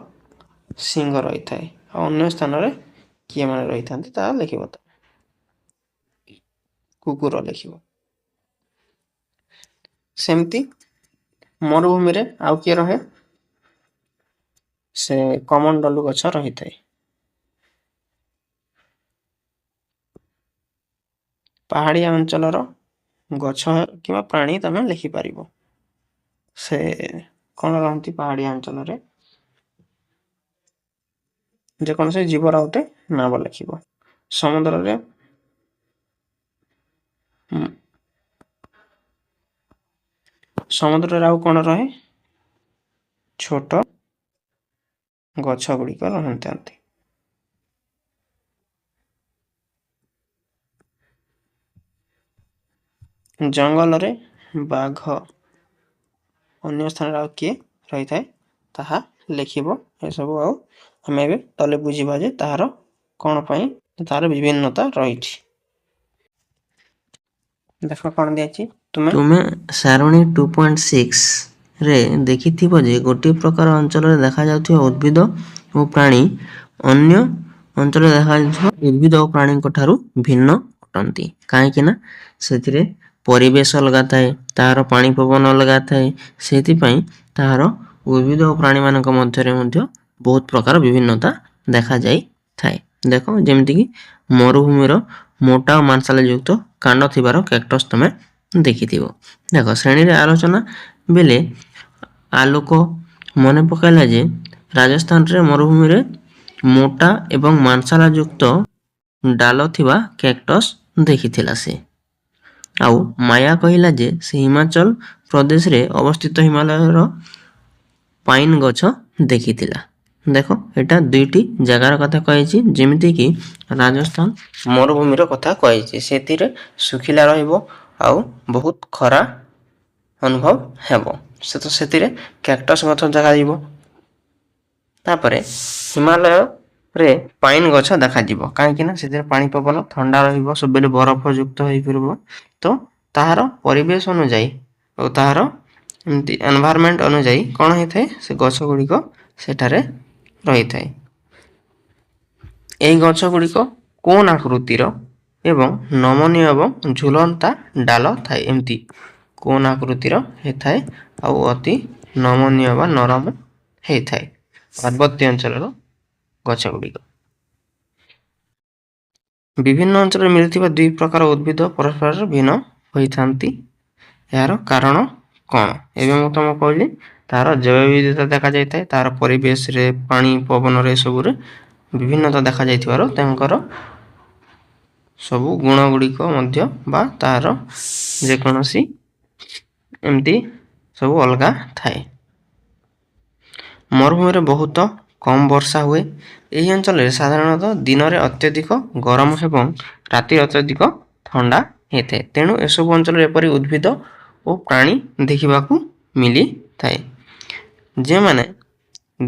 सिंह रही थाए। अन्य स्थान रे किए माने रही थांती ता लिखिबो। कुकुर लिखिबो। सेमती मरुभूमि रे आउ किए रहे से कमंडलु गछ रही थाए। पहाड़िया अंचल रो गछ किबा प्राणी तमे लिखि पारिबो। से कोन रहंती पहाड़िया अंचल रे जे कोन से जीव राउटे नाम लिखिबो। समुद्र रे समुद्र रे आउ कोन रहे छोट गछ गुडी को रहंती। जंगल रे बाघ अन्य स्थान रे किए रही थाए ताहा लिखिबो। ए सब आ हमें भी तले बुझीबा जे ताहार कोन पई तार विभिन्नता रही छी। देखो कोन दियाछि तुमे सारणी 2.6 रे देखिथिबो जे गोटे प्रकार अंचल रे देखा जाउथिबा उद्भिद ओ प्राणी अन्य अंचल रे देखा जाउथिबा उद्भिद ओ प्राणी ठारू भिन्न अटंती। काहे कि ना सेथिरे परिवेश अलगा थाए तार पानी पवन अलगा थाए सेति पई तार उद्भिद ओ प्राणी मानक मध्य रे मध्य बहुत प्रकार विभिन्नता देखा जाई थाए। देखो जेमति कि मरुभूमि रो मोटा मांसाल युक्त कांड थिबार कैक्टस तमे देखिथिबो। देखो श्रेणी रे आलोचना बेले आलोक मने पकाइला जे राजस्थान रे मरुभूमि रे मोटा एवं मांसाल युक्त डाल थिबा कैक्टस देखिथिला से। आउ माया कहिला जे से हिमाचल प्रदेश रे अवस्थित हिमालय रो पाइन गछ देखिथिला। देखो एटा दुईटी जगार कथा कहिछि जेमिति कि राजस्थान मरुभूमि रो कथा कहिछि सेतिरे सुखिला रहिबो आउ बहुत खरा अनुभव हेबो से तो सेतिरे कैक्टस गछ जगा दिबो। तापरे हिमालय रे पाइन गछ देखा दिबो काहे कि ना सेतिरे पानी पवन ठंडा रहिबो सबेले बरफ युक्त होई परबो। तो ताहार परिवेश अनुଯାयी और ताहार एमती एनवायरनमेंट अनुଯାयी कोन होई थाए से गछ गुडी को सेठारे रही थाए। एई गछ गुडी को कोन आकृतिर एवं नमनीय एवं झुलंता डाल थाए एमती कोन आकृतिर हे थाए आउ अति नमनीय बा नरम हे थाए पार्वत्य अंचल रो गछ गुडी को। विभिन्न अंचल मिलथिबा दुई प्रकार उद्भिद परस्पर भिन्न होई थांती। यार कारण कोन एबे मु तुम कहली तार जैव विविधता देखा जाय थाए तार परिवेश रे पानी पवन रे सब रे विभिन्नता देखा जायथिबारो तंकर सब गुण गुडी को मध्य बा तार जे कोनोसी एमती सब अलगा थाए। मरुभूमि रे बहुत कम वर्षा हुए। एही अंचल रे साधारणतः दिन रे अत्यधिक गरम एवं राति अत्यधिक ठंडा हेते तेणु एसब अंचल रे परि उद्भिद ओ प्राणी देखिबाकू मिली थाए जे माने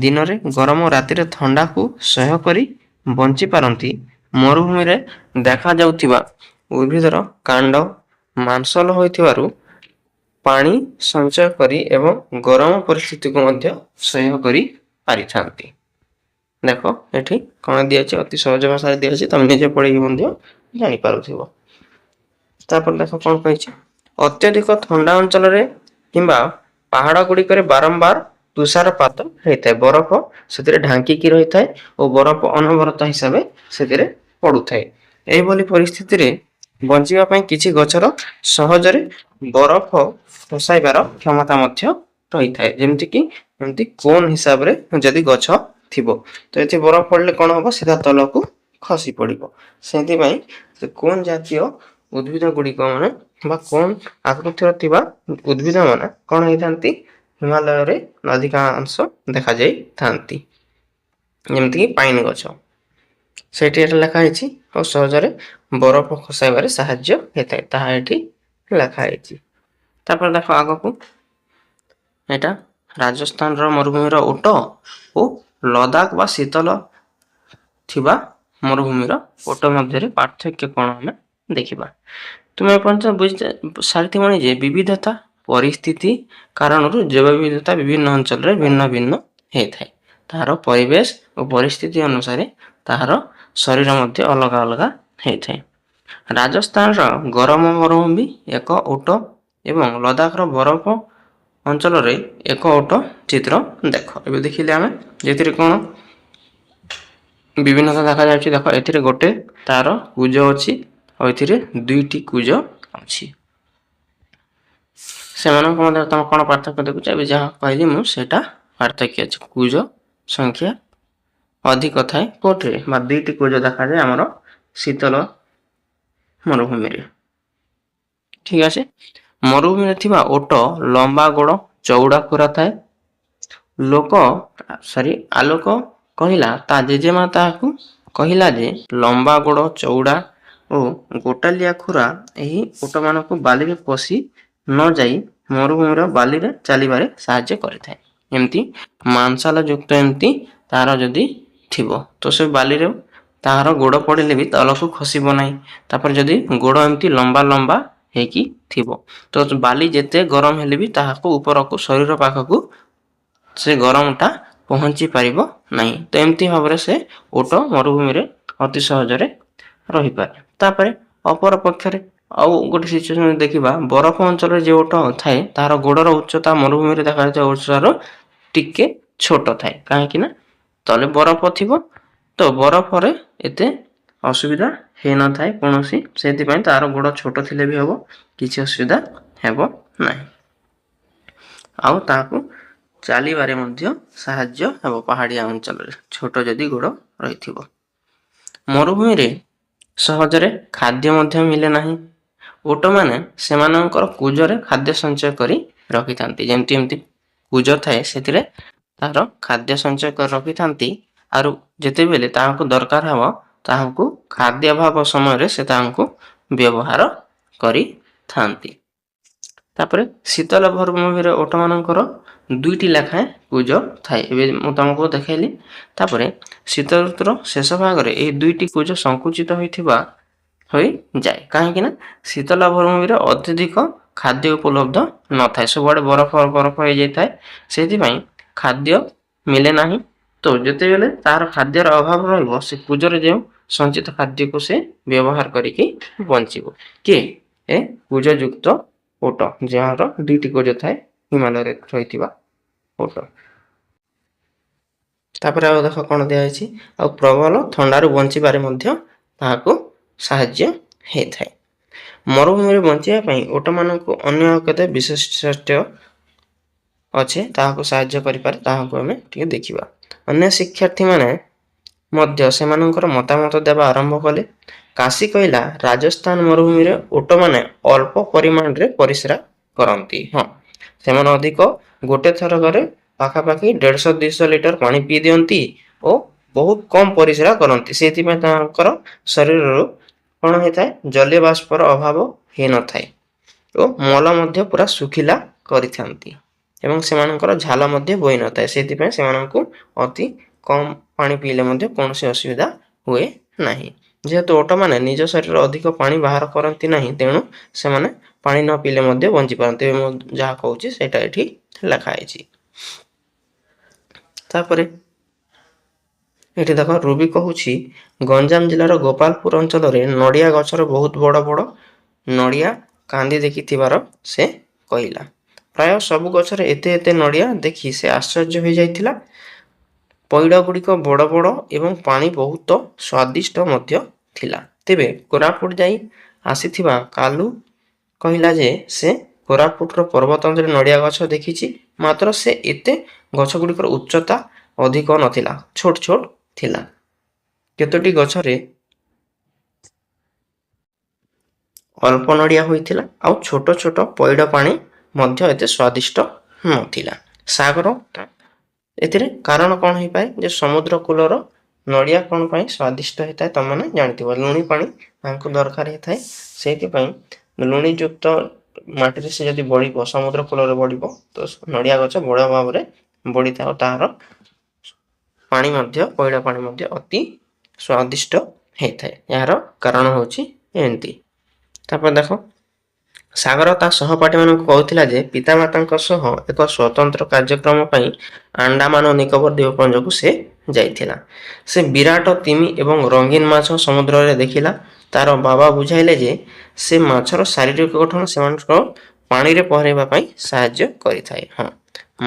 दिन रे गरम और राति रे ठंडा को सह्य करी बंची पारंती मरुभूमि रे देखा जाउथिबा उद्भिदर कांड मांसल होइथिबारु पानी संचय करी एवं गरम परिस्थिति को मध्य सह्य करी पारि थांती। देखो एठी कोन दियाछि अति सहज भाषा रे दियाछि तमे निजे पढि मध्य जानि पारुथिबो। तापर देखो कोन कहिछि अत्यधिक ठंडा अंचल रे किंबा पहाड़ गुडी करे बारंबार तुषारपात हेतै बरफ सेतिरे ढांकी की रही थाए और बरफ अनवरत हिसाब सेतिरे पडु थाए। एही बोली परिस्थिति रे बंचिबा पई किछि गछर सहज रे बरफ फसाइबार क्षमता मध्य रही थाए जेमति कि ଏମିତି କୋନ୍ ହିସାବରେ ଯଦି ଗଛ ଥିବ ତ ଏଠି ବରଫ ପଡ଼ିଲେ କ'ଣ ହବ ସିଧା ତଳକୁ ଖସି ପଡ଼ିବ। ସେଥିପାଇଁ ସେ କୋନ୍ ଜାତୀୟ ଉଦ୍ଭିଦ ଗୁଡ଼ିକ ମାନେ ବା କୋନ୍ ଆକୃତିର ଥିବା ଉଦ୍ଭିଦ ମାନେ କ'ଣ ହେଇଥାନ୍ତି ହିମାଳୟରେ ଅଧିକାଂଶ ଦେଖାଯାଇଥାନ୍ତି। ଯେମିତିକି ପାଇନ ଗଛ ସେଇଠି ଏଠି ଲେଖା ହେଇଛି ଆଉ ସହଜରେ ବରଫ ଖସାଇବାରେ ସାହାଯ୍ୟ ହେଇଥାଏ ତାହା ଏଠି ଲେଖା ହେଇଛି। ତାପରେ ଦେଖ ଆଗକୁ ଏଇଟା ରାଜସ୍ଥାନର ମରୁଭୂମିର ଓଟ ଓ ଲଦାଖ ବା ଶୀତଳ ଥିବା ମରୁଭୂମିର ଓଟ ମଧ୍ୟରେ ପାର୍ଥକ୍ୟ କ'ଣ ଆମେ ଦେଖିବା। ତୁମେ ଏପର୍ଯ୍ୟନ୍ତ ବୁଝି ସାରିଥିବଣି ଯେ ବିବିଧତା ପରିସ୍ଥିତି କାରଣରୁ ଜୈବ ବିବିଧତା ବିଭିନ୍ନ ଅଞ୍ଚଳରେ ଭିନ୍ନ ଭିନ୍ନ ହେଇଥାଏ। ତାହାର ପରିବେଶ ଓ ପରିସ୍ଥିତି ଅନୁସାରେ ତାହାର ଶରୀର ମଧ୍ୟ ଅଲଗା ଅଲଗା ହେଇଥାଏ। ରାଜସ୍ଥାନର ଗରମ ମରୁଭୂମି ଏକ ଓଟ ଏବଂ ଲଦାଖର ବରଫ ଅଞ୍ଚଳରେ ଏକ ଓଟ ଚିତ୍ର ଦେଖ। ଏବେ ଦେଖିଲେ ଆମେ ଯେଥିରେ କ'ଣ ବିଭିନ୍ନତା ଦେଖାଯାଉଛି। ଦେଖ ଏଥିରେ ଗୋଟେ ତାର କୁଜ ଅଛି ଆଉ ଏଥିରେ ଦୁଇଟି କୁଜ ଅଛି। ସେମାନଙ୍କ ମଧ୍ୟରେ ତମେ କ'ଣ ପାର୍ଥକ୍ୟ ଦେଖୁଛ? ଏବେ ଯାହା କହିଲି ମୁଁ ସେଇଟା ପାର୍ଥକ୍ୟ ଅଛି। କୁଜ ସଂଖ୍ୟା ଅଧିକ ଥାଏ କୋଉଥିରେ ବା ଦୁଇଟି କୁଜ ଦେଖାଯାଏ ଆମର ଶୀତଳ ମରୁଭୂମିରେ। ଠିକ ଅଛି। ମରୁଭୂମିରେ ଥିବା ଓଟ ଲମ୍ବା ଗୋଡ଼ ଚଉଡ଼ା ଖୁରା ଥାଏ। ଆଲୋକ କହିଲା ତା ଜେଜେମା ତାହାକୁ କହିଲା ଯେ ଲମ୍ବା ଗୋଡ଼ ଚଉଡ଼ା ଓ ଗୋଟାଲିଆ ଖୁରା ଏହି ଓଟମାନଙ୍କୁ ବାଲିରେ ପଶି ନ ଯାଇ ମରୁଭୂମିର ବାଲିରେ ଚାଲିବାରେ ସାହାଯ୍ୟ କରିଥାଏ। ଏମିତି ମାଂସାଲ ଯୁକ୍ତ ଏମିତି ତାର ଯଦି ଥିବ ତ ସେ ବାଲିରେ ତାହାର ଗୋଡ଼ ପଡ଼ିଲେ ବି ତଳକୁ ଖସିବ ନାହିଁ। ତାପରେ ଯଦି ଗୋଡ଼ ଏମିତି ଲମ୍ବା ଲମ୍ବା ହେଇକି ଥିବ ତ ବାଲି ଯେତେ ଗରମ ହେଲେ ବି ତାହାକୁ ଉପରକୁ ଶରୀର ପାଖକୁ ସେ ଗରମଟା ପହଞ୍ଚି ପାରିବ ନାହିଁ। ତ ଏମିତି ଭାବରେ ସେ ଓଟ ମରୁଭୂମିରେ ଅତି ସହଜରେ ରହିପାରେ। ତାପରେ ଅପର ପକ୍ଷରେ ଆଉ ଗୋଟେ ସିଚୁଏସନ ଦେଖିବା ବରଫ ଅଞ୍ଚଳରେ ଯେଉଁ ଓଟ ଥାଏ ତାହାର ଗୋଡ଼ର ଉଚ୍ଚତା ମରୁଭୂମିରେ ଦେଖାଯାଉଥିବା ଉଚ୍ଚତାର ଟିକେ ଛୋଟ ଥାଏ। କାହିଁକି ନା ତଳେ ବରଫ ଥିବ ତ ବରଫରେ ଏତେ ଅସୁବିଧା ହେଇନଥାଏ କୌଣସି, ସେଥିପାଇଁ ତାର ଗୋଡ଼ ଛୋଟ ଥିଲେ ବି ହେବ କିଛି ଅସୁବିଧା ହେବ ନାହିଁ ଆଉ ତାହାକୁ ଚାଲିବାରେ ମଧ୍ୟ ସାହାଯ୍ୟ ହେବ ପାହାଡ଼ିଆ ଅଞ୍ଚଳରେ ଛୋଟ ଯଦି ଗୋଡ଼ ରହିଥିବ। ମରୁଭୂମିରେ ସହଜରେ ଖାଦ୍ୟ ମଧ୍ୟ ମିଳେ ନାହିଁ। ଓଟମାନେ ସେମାନଙ୍କର କୁଜରେ ଖାଦ୍ୟ ସଞ୍ଚୟ କରି ରଖିଥାନ୍ତି। ଯେମିତି ଏମିତି କୁଜ ଥାଏ ସେଥିରେ ତାହାର ଖାଦ୍ୟ ସଞ୍ଚୟ କରି ରଖିଥାନ୍ତି ଆଉ ଯେତେବେଳେ ତାହାକୁ ଦରକାର ହେବ ତାହାକୁ ଖାଦ୍ୟ ଅଭାବ ସମୟରେ ସେ ତାହାକୁ ବ୍ୟବହାର କରିଥାନ୍ତି। ତାପରେ ଶୀତଳ ମରୁଭୂମିରେ ଓଟମାନଙ୍କର ଦୁଇଟି ଲେଖାଏଁ କୁଜ ଥାଏ। ଏବେ ମୁଁ ତମକୁ ଦେଖାଇଲି। ତାପରେ ଶୀତ ଋତୁର ଶେଷ ଭାଗରେ ଏହି ଦୁଇଟି କୁଜ ସଂକୁଚିତ ହୋଇଯାଏ। କାହିଁକି ନା ଶୀତଳ ମରୁଭୂମିରେ ଅତ୍ୟଧିକ ଖାଦ୍ୟ ଉପଲବ୍ଧ ନଥାଏ, ସବୁଆଡ଼େ ବରଫ ହେଇଯାଇଥାଏ, ସେଥିପାଇଁ ଖାଦ୍ୟ ମିଳେ ନାହିଁ। ତ ଯେତେବେଳେ ତାହାର ଖାଦ୍ୟର ଅଭାବ ରହିବ ସେ କୁଜରେ ଯେଉଁ ସଞ୍ଚିତ ଖାଦ୍ୟକୁ ସେ ବ୍ୟବହାର କରିକି ବଞ୍ଚିବ। କିଏ? ଏ କୁଜ ଯୁକ୍ତ ଓଟ ଯାହାର ଦୁଇଟି କୁଜ ଥାଏ ହିମାଳୟରେ ରହିଥିବା ଓଟ। ତାପରେ ଆଉ ଦେଖ କ'ଣ ଦିଆଯାଇଛି ଆଉ ପ୍ରବଳ ଥଣ୍ଡାରୁ ବଞ୍ଚିବାରେ ମଧ୍ୟ ତାହାକୁ ସାହାଯ୍ୟ ହେଇଥାଏ। ମରୁଭୂମିରେ ବଞ୍ଚିବା ପାଇଁ ଓଟମାନଙ୍କୁ ଅନ୍ୟ କେତେ ବିଶେଷତ୍ୱ ଅଛି ତାହାକୁ ସାହାଯ୍ୟ କରିପାରେ, ତାହାକୁ ଆମେ ଟିକେ ଦେଖିବା। ଅନ୍ୟ ଶିକ୍ଷାର୍ଥୀମାନେ ମଧ୍ୟ ସେମାନଙ୍କର ମତାମତ ଦେବା ଆରମ୍ଭ କଲେ। କାଶୀ କହିଲା ରାଜସ୍ଥାନ ମରୁଭୂମିରେ ଓଟମାନେ ଅଳ୍ପ ପରିମାଣରେ ପରିସ୍ରା କରନ୍ତି। ହଁ, ସେମାନେ ଅଧିକ ଗୋଟେ ଥରକରେ ପାଖାପାଖି 150-200 ଲିଟର ପାଣି ପିଇ ଦିଅନ୍ତି ଓ ବହୁତ କମ୍ ପରିସ୍ରା କରନ୍ତି। ସେଥିପାଇଁ ତାଙ୍କର ଶରୀରରୁ କ'ଣ ହେଇଥାଏ ଜଳୀୟ ବାଷ୍ପର ଅଭାବ ହେଇନଥାଏ ଓ ମଳ ମଧ୍ୟ ପୁରା ଶୁଖିଲା କରିଥାନ୍ତି ଏବଂ ସେମାନଙ୍କର ଝାଳ ମଧ୍ୟ ବୋହିନଥାଏ। ସେଥିପାଇଁ ସେମାନଙ୍କୁ ଅତି କମ୍ ପାଣି ପିଇଲେ ମଧ୍ୟ କୌଣସି ଅସୁବିଧା ହୁଏ ନାହିଁ। ଯେହେତୁ ଓଟମାନେ ନିଜ ଶରୀରରୁ ଅଧିକ ପାଣି ବାହାର କରନ୍ତି ନାହିଁ ତେଣୁ ସେମାନେ ପାଣି ନ ପିଇଲେ ମଧ୍ୟ ବଞ୍ଚିପାରନ୍ତି। ମୁଁ ଯାହା କହୁଛି ସେଇଟା ଏଠି ଲେଖା ହେଇଛି। ତାପରେ ଏଠି ଦେଖ ରୁବି କହୁଛି ଗଞ୍ଜାମ ଜିଲ୍ଲାର ଗୋପାଳପୁର ଅଞ୍ଚଳରେ ନଡ଼ିଆ ଗଛର ବହୁତ ବଡ଼ ବଡ଼ ନଡ଼ିଆ କାନ୍ଦି ଦେଖିଥିବାର ସେ କହିଲା। ପ୍ରାୟ ସବୁ ଗଛରେ ଏତେ ଏତେ ନଡ଼ିଆ ଦେଖି ସେ ଆଶ୍ଚର୍ଯ୍ୟ ହୋଇଯାଇଥିଲା। ପଇଡ଼ ଗୁଡ଼ିକ ବଡ଼ ବଡ଼ ଏବଂ ପାଣି ବହୁତ ସ୍ୱାଦିଷ୍ଟ ମଧ୍ୟ ଥିଲା। ତେବେ କୋରାପୁଟ ଯାଇ ଆସିଥିବା କାଲୁ କହିଲା ଯେ ସେ କୋରାପୁଟର ପର୍ବତ ଅଞ୍ଚଳରେ ନଡ଼ିଆ ଗଛ ଦେଖିଛି, ମାତ୍ର ସେ ଏତେ ଗଛଗୁଡ଼ିକର ଉଚ୍ଚତା ଅଧିକ ନଥିଲା, ଛୋଟ ଛୋଟ ଥିଲା। କେତୋଟି ଗଛରେ ଅଳ୍ପ ନଡ଼ିଆ ହୋଇଥିଲା ଆଉ ଛୋଟ ଛୋଟ ପଇଡ଼ ପାଣି ମଧ୍ୟ ଏତେ ସ୍ୱାଦିଷ୍ଟ ନଥିଲା। ସାଗର ଏଥିରେ କାରଣ କ'ଣ ହେଇପାରେ, ଯେ ସମୁଦ୍ର କୂଳର ନଡ଼ିଆ କ'ଣ ପାଇଁ ସ୍ୱାଦିଷ୍ଟ ହେଇଥାଏ ତମମାନେ ଜାଣିଥିବ, ଲୁଣି ପାଣି ତାଙ୍କୁ ଦରକାର ହେଇଥାଏ। ସେଇଥିପାଇଁ ଲୁଣିଯୁକ୍ତ ମାଟିରେ ସେ ଯଦି ବଢ଼ିବ, ସମୁଦ୍ର କୂଳରେ ବଢ଼ିବ, ତ ନଡ଼ିଆ ଗଛ ବଡ଼ ଭାବରେ ବଢ଼ିଥାଏ। ତାହାର ପାଣି ମଧ୍ୟ, ପଇଡ଼ ପାଣି ମଧ୍ୟ ଅତି ସ୍ୱାଦିଷ୍ଟ ହେଇଥାଏ। ଏହାର କାରଣ ହେଉଛି ଏମିତି। ତାପରେ ଦେଖ, ସାଗର ତା ସହପାଠୀମାନଙ୍କୁ କହୁଥିଲା ଯେ ପିତାମାତାଙ୍କ ସହ ଏକ ସ୍ୱତନ୍ତ୍ର କାର୍ଯ୍ୟକ୍ରମ ପାଇଁ ଆଣ୍ଡାମାନ ଓ ନିକୋବର ଦ୍ୱୀପପୁଞ୍ଜକୁ ସେ ଯାଇଥିଲା। ସେ ବିରାଟ ତିମି ଏବଂ ରଙ୍ଗୀନ ମାଛ ସମୁଦ୍ରରେ ଦେଖିଲା। ତାର ବାବା ବୁଝାଇଲେ ଯେ ସେ ମାଛର ଶାରୀରିକ ଗଠନ ସେମାନଙ୍କ ପାଣିରେ ପହଁରିବା ପାଇଁ ସାହାଯ୍ୟ କରିଥାଏ। ହଁ,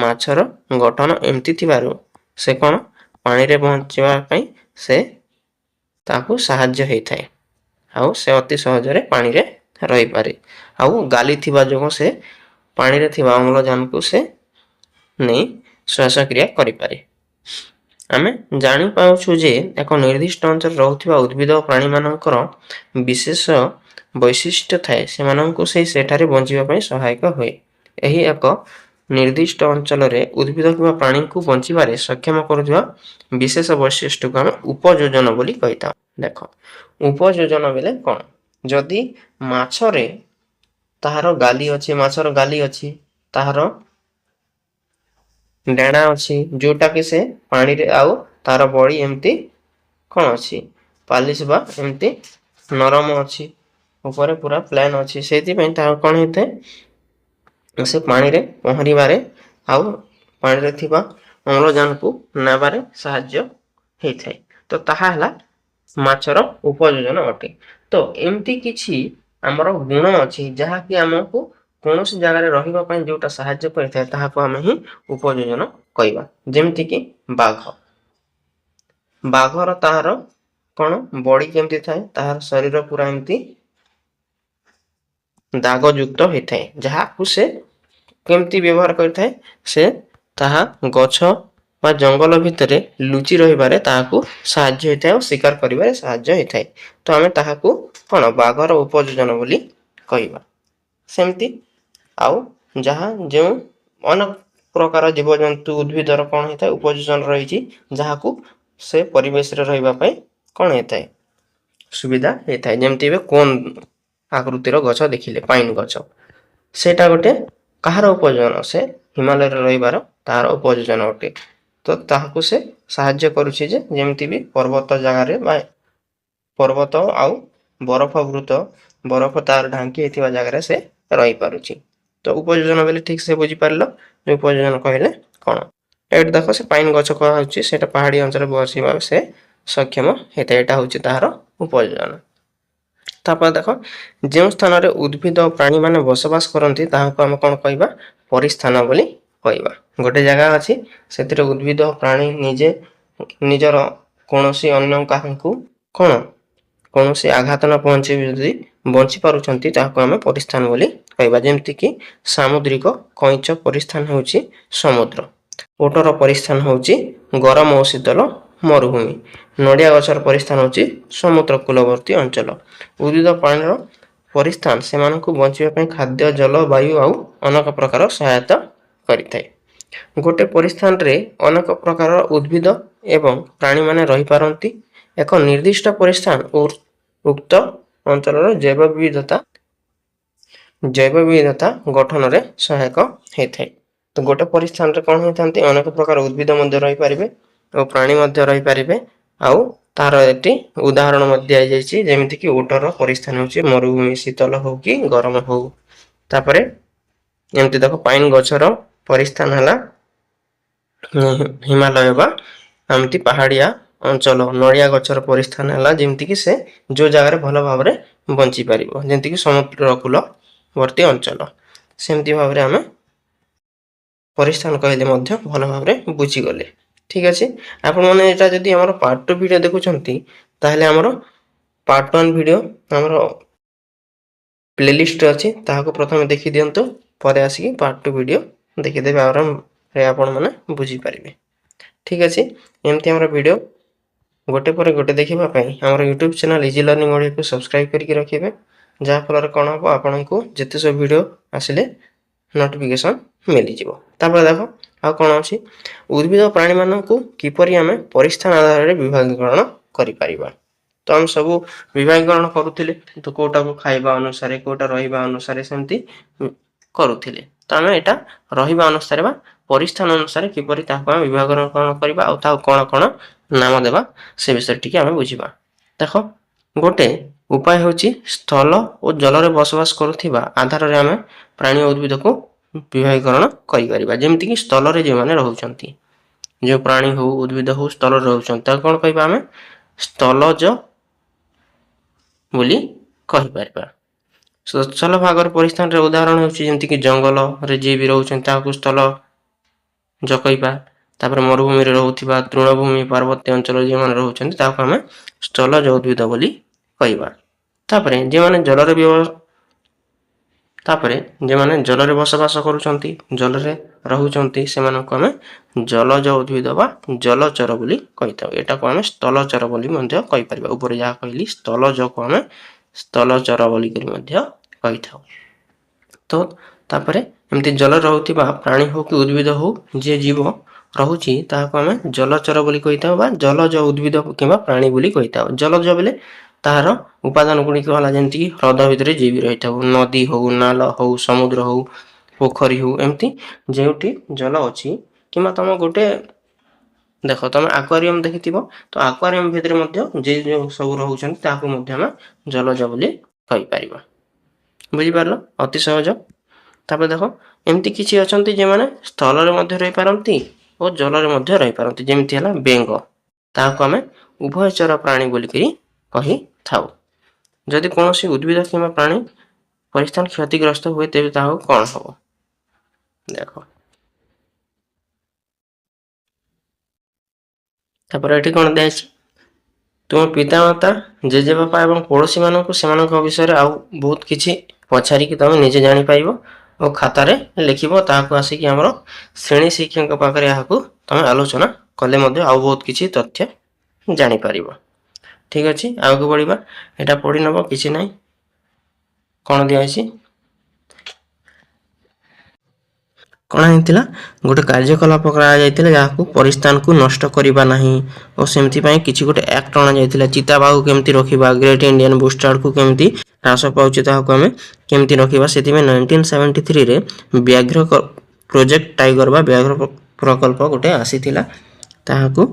ମାଛର ଗଠନ ଏମିତି ଥିବାରୁ ସେ କ'ଣ ପାଣିରେ ପହଞ୍ଚିବା ପାଇଁ ସେ ତାକୁ ସାହାଯ୍ୟ ହେଇଥାଏ ଆଉ ସେ ଅତି ସହଜରେ ପାଣିରେ ରହିପାରେ। ଆଉ ଗାଲି ଥିବା ଯୋଗୁଁ ସେ ପାଣିରେ ଥିବା ଅମ୍ଳଜାନକୁ ସେ ନେଇ ଶ୍ୱାସକ୍ରିୟା କରିପାରେ। ଆମେ ଜାଣିପାରୁଛୁ ଯେ ଏକ ନିର୍ଦ୍ଦିଷ୍ଟ ଅଞ୍ଚଳରେ ରହୁଥିବା ଉଦ୍ଭିଦ ଓ ପ୍ରାଣୀମାନଙ୍କର ବିଶେଷ ବୈଶିଷ୍ଟ୍ୟ ଥାଏ, ସେମାନଙ୍କୁ ସେଠାରେ ବଞ୍ଚିବା ପାଇଁ ସହାୟକ ହୁଏ। ଏହି ଏକ ନିର୍ଦ୍ଦିଷ୍ଟ ଅଞ୍ଚଳରେ ଉଦ୍ଭିଦ କିମ୍ବା ପ୍ରାଣୀଙ୍କୁ ବଞ୍ଚିବାରେ ସକ୍ଷମ କରୁଥିବା ବିଶେଷ ବୈଶିଷ୍ଟ୍ୟକୁ ଆମେ ଉପଯୋଜନ ବୋଲି କହିଥାଉ। ଦେଖ, ଉପଯୋଜନ ବେଲେ କ'ଣ, ଯଦି ମାଛରେ ତାହାର ଗାଲି ଅଛି, ମାଛର ଗାଲି ଅଛି, ତାହାର ଡେଣା ଅଛି, ଯୋଉଟାକି ସେ ପାଣିରେ, ଆଉ ତାର ବଡି ଏମିତି କ'ଣ ଅଛି, ପାଲିସ ବା ଏମିତି ନରମ ଅଛି, ଉପରେ ପୁରା ପ୍ଲେନ୍ ଅଛି। ସେଇଥିପାଇଁ ତାହା କ'ଣ ହେଇଥାଏ, ସେ ପାଣିରେ ପହଁରିବାରେ ଆଉ ପାଣିରେ ଥିବା ଅମ୍ଳଜାନକୁ ନେବାରେ ସାହାଯ୍ୟ ହେଇଥାଏ। ତ ତାହା ହେଲା ମାଛର ଉପଯୋଜନ ଅଟେ। ତ ଏମିତି କିଛି ଆମର ଗୁଣ ଅଛି ଯାହାକି ଆମକୁ କୌଣସି ଜାଗାରେ ରହିବା ପାଇଁ ଯୋଉଟା ସାହାଯ୍ୟ କରିଥାଏ ତାହାକୁ ଆମେ ହିଁ ଉପଯୋଜନ କହିବା। ଯେମିତିକି ବାଘର ତାହାର କ'ଣ ବଡି କେମିତି ଥାଏ, ତାହାର ଶରୀର ପୁରା ଏମିତି ଦାଗଯୁକ୍ତ ହେଇଥାଏ, ଯାହାକୁ ସେ କେମିତି ବ୍ୟବହାର କରିଥାଏ, ସେ ତାହା ଗଛ ବା ଜଙ୍ଗଲ ଭିତରେ ଲୁଚି ରହିବାରେ ତାହାକୁ ସାହାଯ୍ୟ ହେଇଥାଏ ଓ ଶିକାର କରିବାରେ ସାହାଯ୍ୟ ହେଇଥାଏ। ତ ଆମେ ତାହାକୁ କ'ଣ ବାଘର ଉପଯୋଜନ ବୋଲି କହିବା। ସେମିତି ଆଉ ଯେଉଁ ଅନେକ ପ୍ରକାର ଜୀବଜନ୍ତୁ ଉଦ୍ଭିଦର କ'ଣ ହେଇଥାଏ, ଉପଯୋଜନ ରହିଛି, ଯାହାକୁ ସେ ପରିବେଶରେ ରହିବା ପାଇଁ କ'ଣ ହେଇଥାଏ, ସୁବିଧା ହେଇଥାଏ। ଯେମିତି ଏବେ କୋନ୍ ଆକୃତିର ଗଛ ଦେଖିଲେ, ପାଇନ ଗଛ, ସେଇଟା ଗୋଟେ କାହାର ଉପଯୋଜନ, ସେ ହିମାଳୟରେ ରହିବାର ତାହାର ଉପଯୋଜନ ଅଟେ। ତ ତାହାକୁ ସେ ସାହାଯ୍ୟ କରୁଛି ଯେ ଯେମିତି ବି ପର୍ବତ ଜାଗାରେ ବା ପର୍ବତ ଆଉ ବରଫ ତାର ଢାଙ୍କି ହେଇଥିବା ଜାଗାରେ ସେ ରହିପାରୁଛି। ତ ଉପଯୋଜନ ବେଲେ ଠିକ ସେ ବୁଝିପାରିଲ ଯେ ଉପଯୋଜନ କହିଲେ କ'ଣ। ଏଇଠି ଦେଖ, ସେ ପାଇନ ଗଛ କୁହାଯାଉଛି, ସେଇଟା ପାହାଡି ଅଞ୍ଚଳରେ ବସିବା ସେ ସକ୍ଷମ ହେଇଥାଏ, ଏଇଟା ହେଉଛି ତାହାର ଉପଯୋଜନ। ତାପରେ ଦେଖ, ଯେଉଁ ସ୍ଥାନରେ ଉଦ୍ଭିଦ ଓ ପ୍ରାଣୀମାନେ ବସବାସ କରନ୍ତି ତାହାକୁ ଆମେ କ'ଣ କହିବା, ପରିସ୍ଥାନ ବୋଲି କହିବା। ଗୋଟେ ଜାଗା ଅଛି, ସେଥିରେ ଉଦ୍ଭିଦ ପ୍ରାଣୀ ନିଜର କୌଣସି ଅନ୍ୟ କାହାକୁ କ'ଣ କୌଣସି ଆଘାତ ନ ପହଞ୍ଚି ଯଦି ବଞ୍ଚି ପାରୁଛନ୍ତି ତାହାକୁ ଆମେ ପରିସ୍ଥାନ ବୋଲି କହିବା। ଯେମିତିକି ସାମୁଦ୍ରିକ କଇଁଛ ପରିସ୍ଥାନ ହେଉଛି ସମୁଦ୍ର, ଓଟର ପରିସ୍ଥାନ ହେଉଛି ଗରମ ଓ ଶୀତଳ ମରୁଭୂମି, ନଡ଼ିଆ ଗଛର ପରିସ୍ଥାନ ହେଉଛି ସମୁଦ୍ର କୂଳବର୍ତ୍ତୀ ଅଞ୍ଚଳ। ଉଦ୍ଭିଦ ପ୍ରାଣୀର ପରିସ୍ଥାନ ସେମାନଙ୍କୁ ବଞ୍ଚିବା ପାଇଁ ଖାଦ୍ୟ, ଜଳ, ବାୟୁ ଆଉ ଅନେକ ପ୍ରକାର ସହାୟତା କରିଥାଏ। ଗୋଟେ ପରିସ୍ଥାନରେ ଅନେକ ପ୍ରକାର ଉଦ୍ଭିଦ ଏବଂ ପ୍ରାଣୀମାନେ ରହିପାରନ୍ତି। ଏକ ନିର୍ଦ୍ଦିଷ୍ଟ ପରିସ୍ଥାନ ଉକ୍ତ ଅଞ୍ଚଳର ଜୈବ ବିବିଧତା ଗଠନରେ ସହାୟକ ହେଇଥାଏ। ତ ଗୋଟେ ପରିସ୍ଥାନରେ କ'ଣ ହେଇଥାନ୍ତି, ଅନେକ ପ୍ରକାର ଉଦ୍ଭିଦ ମଧ୍ୟ ରହିପାରିବେ ଓ ପ୍ରାଣୀ ମଧ୍ୟ ରହିପାରିବେ। ଆଉ ତାର ଏଠି ଉଦାହରଣ ମଧ୍ୟ ଦିଆଯାଇଛି, ଯେମିତିକି ଓଟର ପରିସ୍ଥାନ ହେଉଛି ମରୁଭୂମି, ଶୀତଳ ହଉ କି ଗରମ ହଉ। ତାପରେ ଏମିତି ଦେଖ, ପାଇନ ଗଛର ପରିସ୍ଥାନ ହେଲା ହିମାଳୟ ବା ଏମିତି ପାହାଡିଆ ଅଞ୍ଚଳ। ନଡ଼ିଆ ଗଛର ପରିସ୍ଥାନ ହେଲା ଯେମିତିକି ସେ ଯୋଉ ଜାଗାରେ ଭଲ ଭାବରେ ବଞ୍ଚି ପାରିବ, ଯେମିତିକି ସମୁଦ୍ର କୂଳବର୍ତ୍ତୀ ଅଞ୍ଚଳ। ସେମିତି ଭାବରେ ଆମେ ପରିସ୍ଥାନ କହିଲେ ମଧ୍ୟ ଭଲ ଭାବରେ ବୁଝିଗଲେ। ଠିକ ଅଛି, ଆପଣମାନେ ଏଇଟା ଯଦି ଆମର ପାର୍ଟ 2 ଭିଡ଼ିଓ ଦେଖୁଛନ୍ତି ତାହେଲେ ଆମର ପାର୍ଟ 1 ଭିଡ଼ିଓ ଆମର ପ୍ଲେଲିଷ୍ଟରେ ଅଛି, ତାହାକୁ ପ୍ରଥମେ ଦେଖିଦିଅନ୍ତୁ, ପରେ ଆସିକି ପାର୍ଟ 2 ଭିଡ଼ିଓ ଦେଖିଦେବେ रे आपण माने बुझी पारिबे। ठीक अछि, एमती हमर वीडियो गोटे पर गोटे देखिबा पई हमर YouTube channel easy learning audio को सब्सक्राइब करके रखिबे, जहा फल कोन हो आपनको जते सब वीडियो आसिले नोटिफिकेशन मिली जिवो। तापर देखो आ कोन अछि उद्भिद प्राणी माननकु किपरि हमें परिस्थान आधार रे विभागीकरण करि परिबा। तो हम सब विभागीकरण करूथिले, तो कोटा को खाइबा अनुसार कोटा रहिबा अनुसार सेमती करूथिले। तो हमें एटा रहिबा अनुसार बा परिस्थान अनुसार किपरि ताको विभागीकरण करिबा आ ता कोन कोन नाम देबा से विषय टिके हमें बुझिबा। देखो गोटे उपाय होची स्थल और जल रे बसवास करूथिबा आधार रे हमें प्राणी उद्भिद को विभागीकरण करि परिबा। जेमति कि स्थल रे जे माने रहउचंती, जो प्राणी हो उद्भिद हो स्थल रे रहउचंती ता कोन कहबा हमें स्थलज बोली कहि परिबा। स्थल भागर परिस्थान रे उदाहरण होची जेमति कि जंगल रे जे भी रहउचंती ताकू स्थल ज कहबा। तापर मरुभूमि रे रहउथिबा तृणभूमि पर्वतीय अंचल जे माने रहउचंती ताकू हमें स्थलज उद्भिद बोली कहबा। तापर जे माने जल रे तापर जे माने जल रे बसवास करूचंती जल रे रहउचंती से माने को हमें जलज उद्भिद बा जलचर बोली कहिताउ। एटा को हमें स्थलचर बोली मध्य कहि परिबा। ऊपर जा कहली स्थलज को हमें स्थलचर बोली करि मध्य कहिताउ। तो तापर एमती जल रहउथिबा प्राणी हो कि उद्भिद हो जे जीव रहउची ताको हमें जलचर बोली कहिताउ बा जलज उद्भिद किबा प्राणी बोली कहिताउ। जलज बोले तार उपादान गुडी को हला जेमति ह्रद भितरे जे भी रहिताउ, नदी हो नाल हो समुद्र हो पोखरी हो एमती जेउटी जल अछि किमा तम गोटे देखो तुम एक्वारियम देखिथिबो तो एक्वारियम भितरे मध्य जे जो सब रहउछन ताको मध्य हम जलज बोली कहि परिबा। बुझी पारलो अति सहज। तापर देखो एमती किछि अछंती जे माने स्थल रे मध्य रहि पारंती और जल रे मध्य रहि पारंती। जेमति हला बेंग ताको हमें उभयचर प्राणी बोली कहि थाउ। जदि कोनोसी उद्भिद किमा प्राणी परिस्थान क्षतिग्रस्त हुए तेबे ताको कोन हबो देखो। तापर एठी कोन देछि तुम पितामाता जेजे बापा एवं पड़ोसी मानक सेमानक विषय आउ बहुत किछि पछारी कि तुम निजे जानि पाइबो और खाता रे लिखिबो ताको आसी कि हमरो श्रेणी शिक्षक पाखरे याकू तुम आलोचना कले मध्ये आउ बहुत किछि तथ्य जानि पारिबो। ठीक अछि आगु बढ़िबा। एटा पढि नबो किछि नै कोन दिया अछि कोन हेतिला गोटे कार्यकलाप करा जायतिला याकू परिस्थान को नष्ट करिबा नाही और सेमति पई किछि गोटे एक्ट आना जायतिला। चिताबाघ केमति रखिबा ग्रेट इंडियन बुस्टर्ड को केमति ह्रास पाउछि ताको हमें केमति रखिबा सेति में 1973 रे व्याघ्र प्रोजेक्ट टाइगर बा व्याघ्र प्रकल्प गोटे आसीतिला ताहाकू।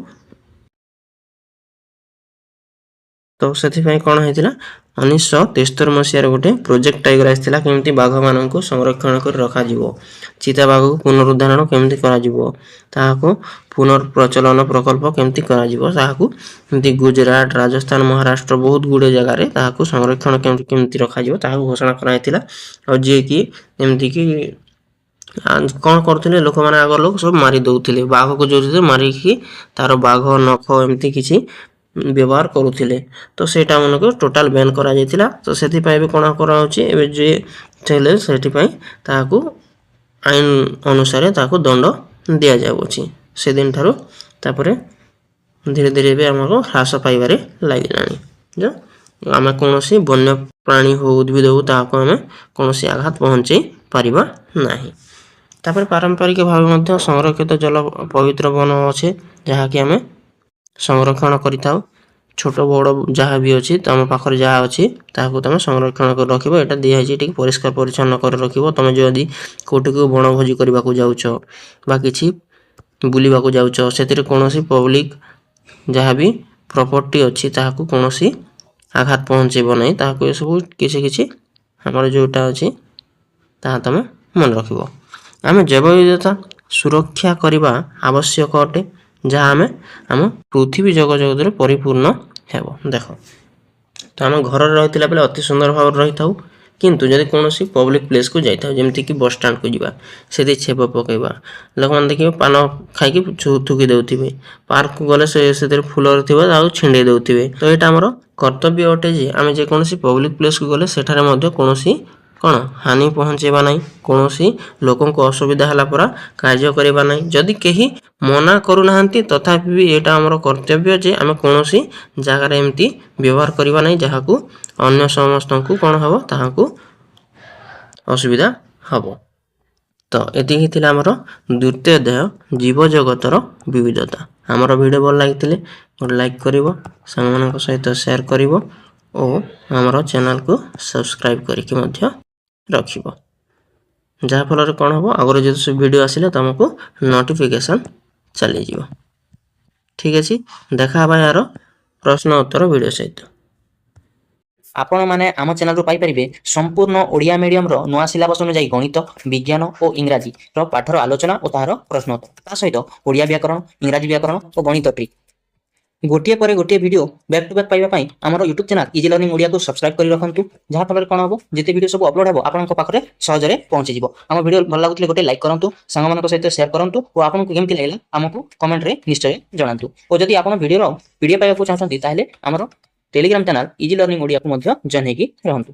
तो सेति पई कोन हेतिला 1973 मसिया गोटे प्रोजेक्ट टाइगर आसीतिला केमति बाघ मानन को संरक्षण कर रखा जिवो, चीता बाघ को पुनरुद्धारण केमति करा जिवो ताहाको पुनर्प्रचलन प्रकल्प केमति करा जिवो ताहाको केमति गुजरात राजस्थान महाराष्ट्र बहुत गुडे जगह रे ताहाको संरक्षण केमति रखा जिवो ताहाको घोषणा करा हेतिला। और जे कि एमति कि कोन करथिले लोक माने आगर लोक सब मारी दउथिले बाघ को जोरिते मारी कि तारो बाघ नख एमति किछि व्यवहार करूथिले। तो सेटा मन को टोटल बैन करा जायतिला। तो सेति पई बे कोना करा होची एबे जे चले सेति पई ताको आईन अनुसार ताको दंड दिया जाउची। से दिन थारो तापरे धीरे धीरे बे हमको ह्रास पाइबारे लागिलानी। जो आमे कोनोसी वन्य प्राणी हो उद्भिद हो ताको हमें कोनोसी आघात पहुंचे परिबा नाही। तापर पारंपरिक भाव मध्ये संरक्षित जल पवित्र वन अछि जहा कि हमें संरक्षण करिताउ। छोट बड़ जहा भी अछि तम पाखर जहा अछि ताको तमे संरक्षण कर रखिबो। एटा दिया छि ठीक परिष्कार परिच्छन्न कर रखिबो। तमे जदी कोठी को बण भोजी करबा को जाउछो बा किछि बुलीबा को जाउछो सेतिरे कोनोसी पब्लिक जहा भी प्रॉपर्टी अछि ताको कोनोसी आघात पहुंचेबो नै ताको सब किछि किछि हमर जोटा अछि ता तमे मन रखिबो। आमे जैव विविधता सुरक्षा करबा आवश्यक अटे जहा हमें हम पृथ्वी जगत जगत रे परिपूर्ण हेबो। देखो तो हम घर रे रहितला बेले अति सुंदर भाव रहिताउ किंतु जदि कोनोसी पब्लिक प्लेस को जाइता जेमति कि बस स्टैंड को जिबा सेति छेप पकेबा लोक मन देखिबो पान खाइ कि थुकी देउथिबे पार्क को गले सेतिर फुल रहथिबा आ छिंडे देउथिबे। तो एटा हमर कर्तव्य अटे जे आमे जे कोनोसी पब्लिक प्लेस को गले सेठारे मध्ये कोनोसी କ'ଣ ହାନି ପହଞ୍ଚାଇବା ନାହିଁ, କୌଣସି ଲୋକଙ୍କୁ ଅସୁବିଧା ହେଲା ପରା କାର୍ଯ୍ୟ କରିବା ନାହିଁ। ଯଦି କେହି ମନା କରୁନାହାନ୍ତି ତଥାପି ବି ଏଇଟା ଆମର କର୍ତ୍ତବ୍ୟ ଯେ ଆମେ କୌଣସି ଜାଗାରେ ଏମିତି ବ୍ୟବହାର କରିବା ନାହିଁ ଯାହାକୁ ଅନ୍ୟ ସମସ୍ତଙ୍କୁ କ'ଣ ହେବ ତାହାକୁ ଅସୁବିଧା ହେବ। ତ ଏତିକି ଥିଲା ଆମର ଦ୍ୱିତୀୟ ଅଧ୍ୟାୟ ଜୀବଜଗତର ବିବିଧତା। ଆମର ଭିଡ଼ିଓ ଭଲ ଲାଗିଥିଲେ ଗୋଟେ ଲାଇକ୍ କରିବ, ସାଙ୍ଗମାନଙ୍କ ସହିତ ସେୟାର କରିବ ଓ ଆମର ଚ୍ୟାନେଲକୁ ସବସ୍କ୍ରାଇବ୍ କରିକି ମଧ୍ୟ ରଖିବ। ଯାହାଫଳରେ କ'ଣ ହେବ ଆଗରୁ ଯଦି ସବୁ ଭିଡ଼ିଓ ଆସିଲେ ତୁମକୁ ନୋଟିଫିକେସନ୍ ଚାଲିଯିବ। ଠିକ୍ ଅଛି, ଦେଖା ହେବା ଏହାର ପ୍ରଶ୍ନ ଉତ୍ତର ଭିଡ଼ିଓ ସହିତ। ଆପଣମାନେ ଆମ ଚ୍ୟାନେଲରୁ ପାଇପାରିବେ ସମ୍ପୂର୍ଣ୍ଣ ଓଡ଼ିଆ ମିଡ଼ିୟମର ନୂଆ ସିଲାବସ୍ ଅନୁଯାୟୀ ଗଣିତ, ବିଜ୍ଞାନ ଓ ଇଂରାଜୀର ପାଠର ଆଲୋଚନା ଓ ତାହାର ପ୍ରଶ୍ନ ଉତ୍ତର, ତା ସହିତ ଓଡ଼ିଆ ବ୍ୟାକରଣ, ଇଂରାଜୀ ବ୍ୟାକରଣ ଓ ଗଣିତ ଟ୍ରିକ୍ ଗୋଟିଏ ପରେ ଗୋଟିଏ ଭିଡ଼ିଓ ବ୍ୟାକ୍ ଟୁ ବ୍ୟାକ୍ ପାଇବା ପାଇଁ ଆମର ୟୁଟ୍ୟୁବ୍ ଚ୍ୟାନେଲ ଇଜି ଲର୍ଣ୍ଣିଂ ଓଡ଼ିଆକୁ ସବସ୍କ୍ରାଇବ୍ କରି ରଖନ୍ତୁ। ଯାହାଫଳରେ କ'ଣ ହେବ ଯେତେ ଭିଡ଼ିଓ ସବୁ ଅପଲୋଡ଼ ହେବ ଆପଣଙ୍କ ପାଖରେ ସହଜରେ ପହଞ୍ଚିଯିବ। ଆମ ଭିଡ଼ିଓ ଭଲ ଲାଗୁଥିଲେ ଗୋଟେ ଲାଇକ୍ କରନ୍ତୁ, ସାଙ୍ଗମାନଙ୍କ ସହିତ ସେୟାର କରନ୍ତୁ ଓ ଆପଣଙ୍କୁ କେମିତି ଲାଗିଲା ଆମକୁ କମେଣ୍ଟରେ ନିଶ୍ଚୟ ଜଣାନ୍ତୁ। ଓ ଯଦି ଆପଣ ଭିଡ଼ିଓର ପିଡ଼ିଏଫ୍ ପାଇବାକୁ ଚାହୁଁଛନ୍ତି ତାହେଲେ ଆମର ଟେଲିଗ୍ରାମ ଚ୍ୟାନେଲ ଇଜି ଲର୍ଣ୍ଣିଂ ଓଡ଼ିଆକୁ ମଧ୍ୟ ଜଏନ୍ ହେଇକି ରହନ୍ତୁ।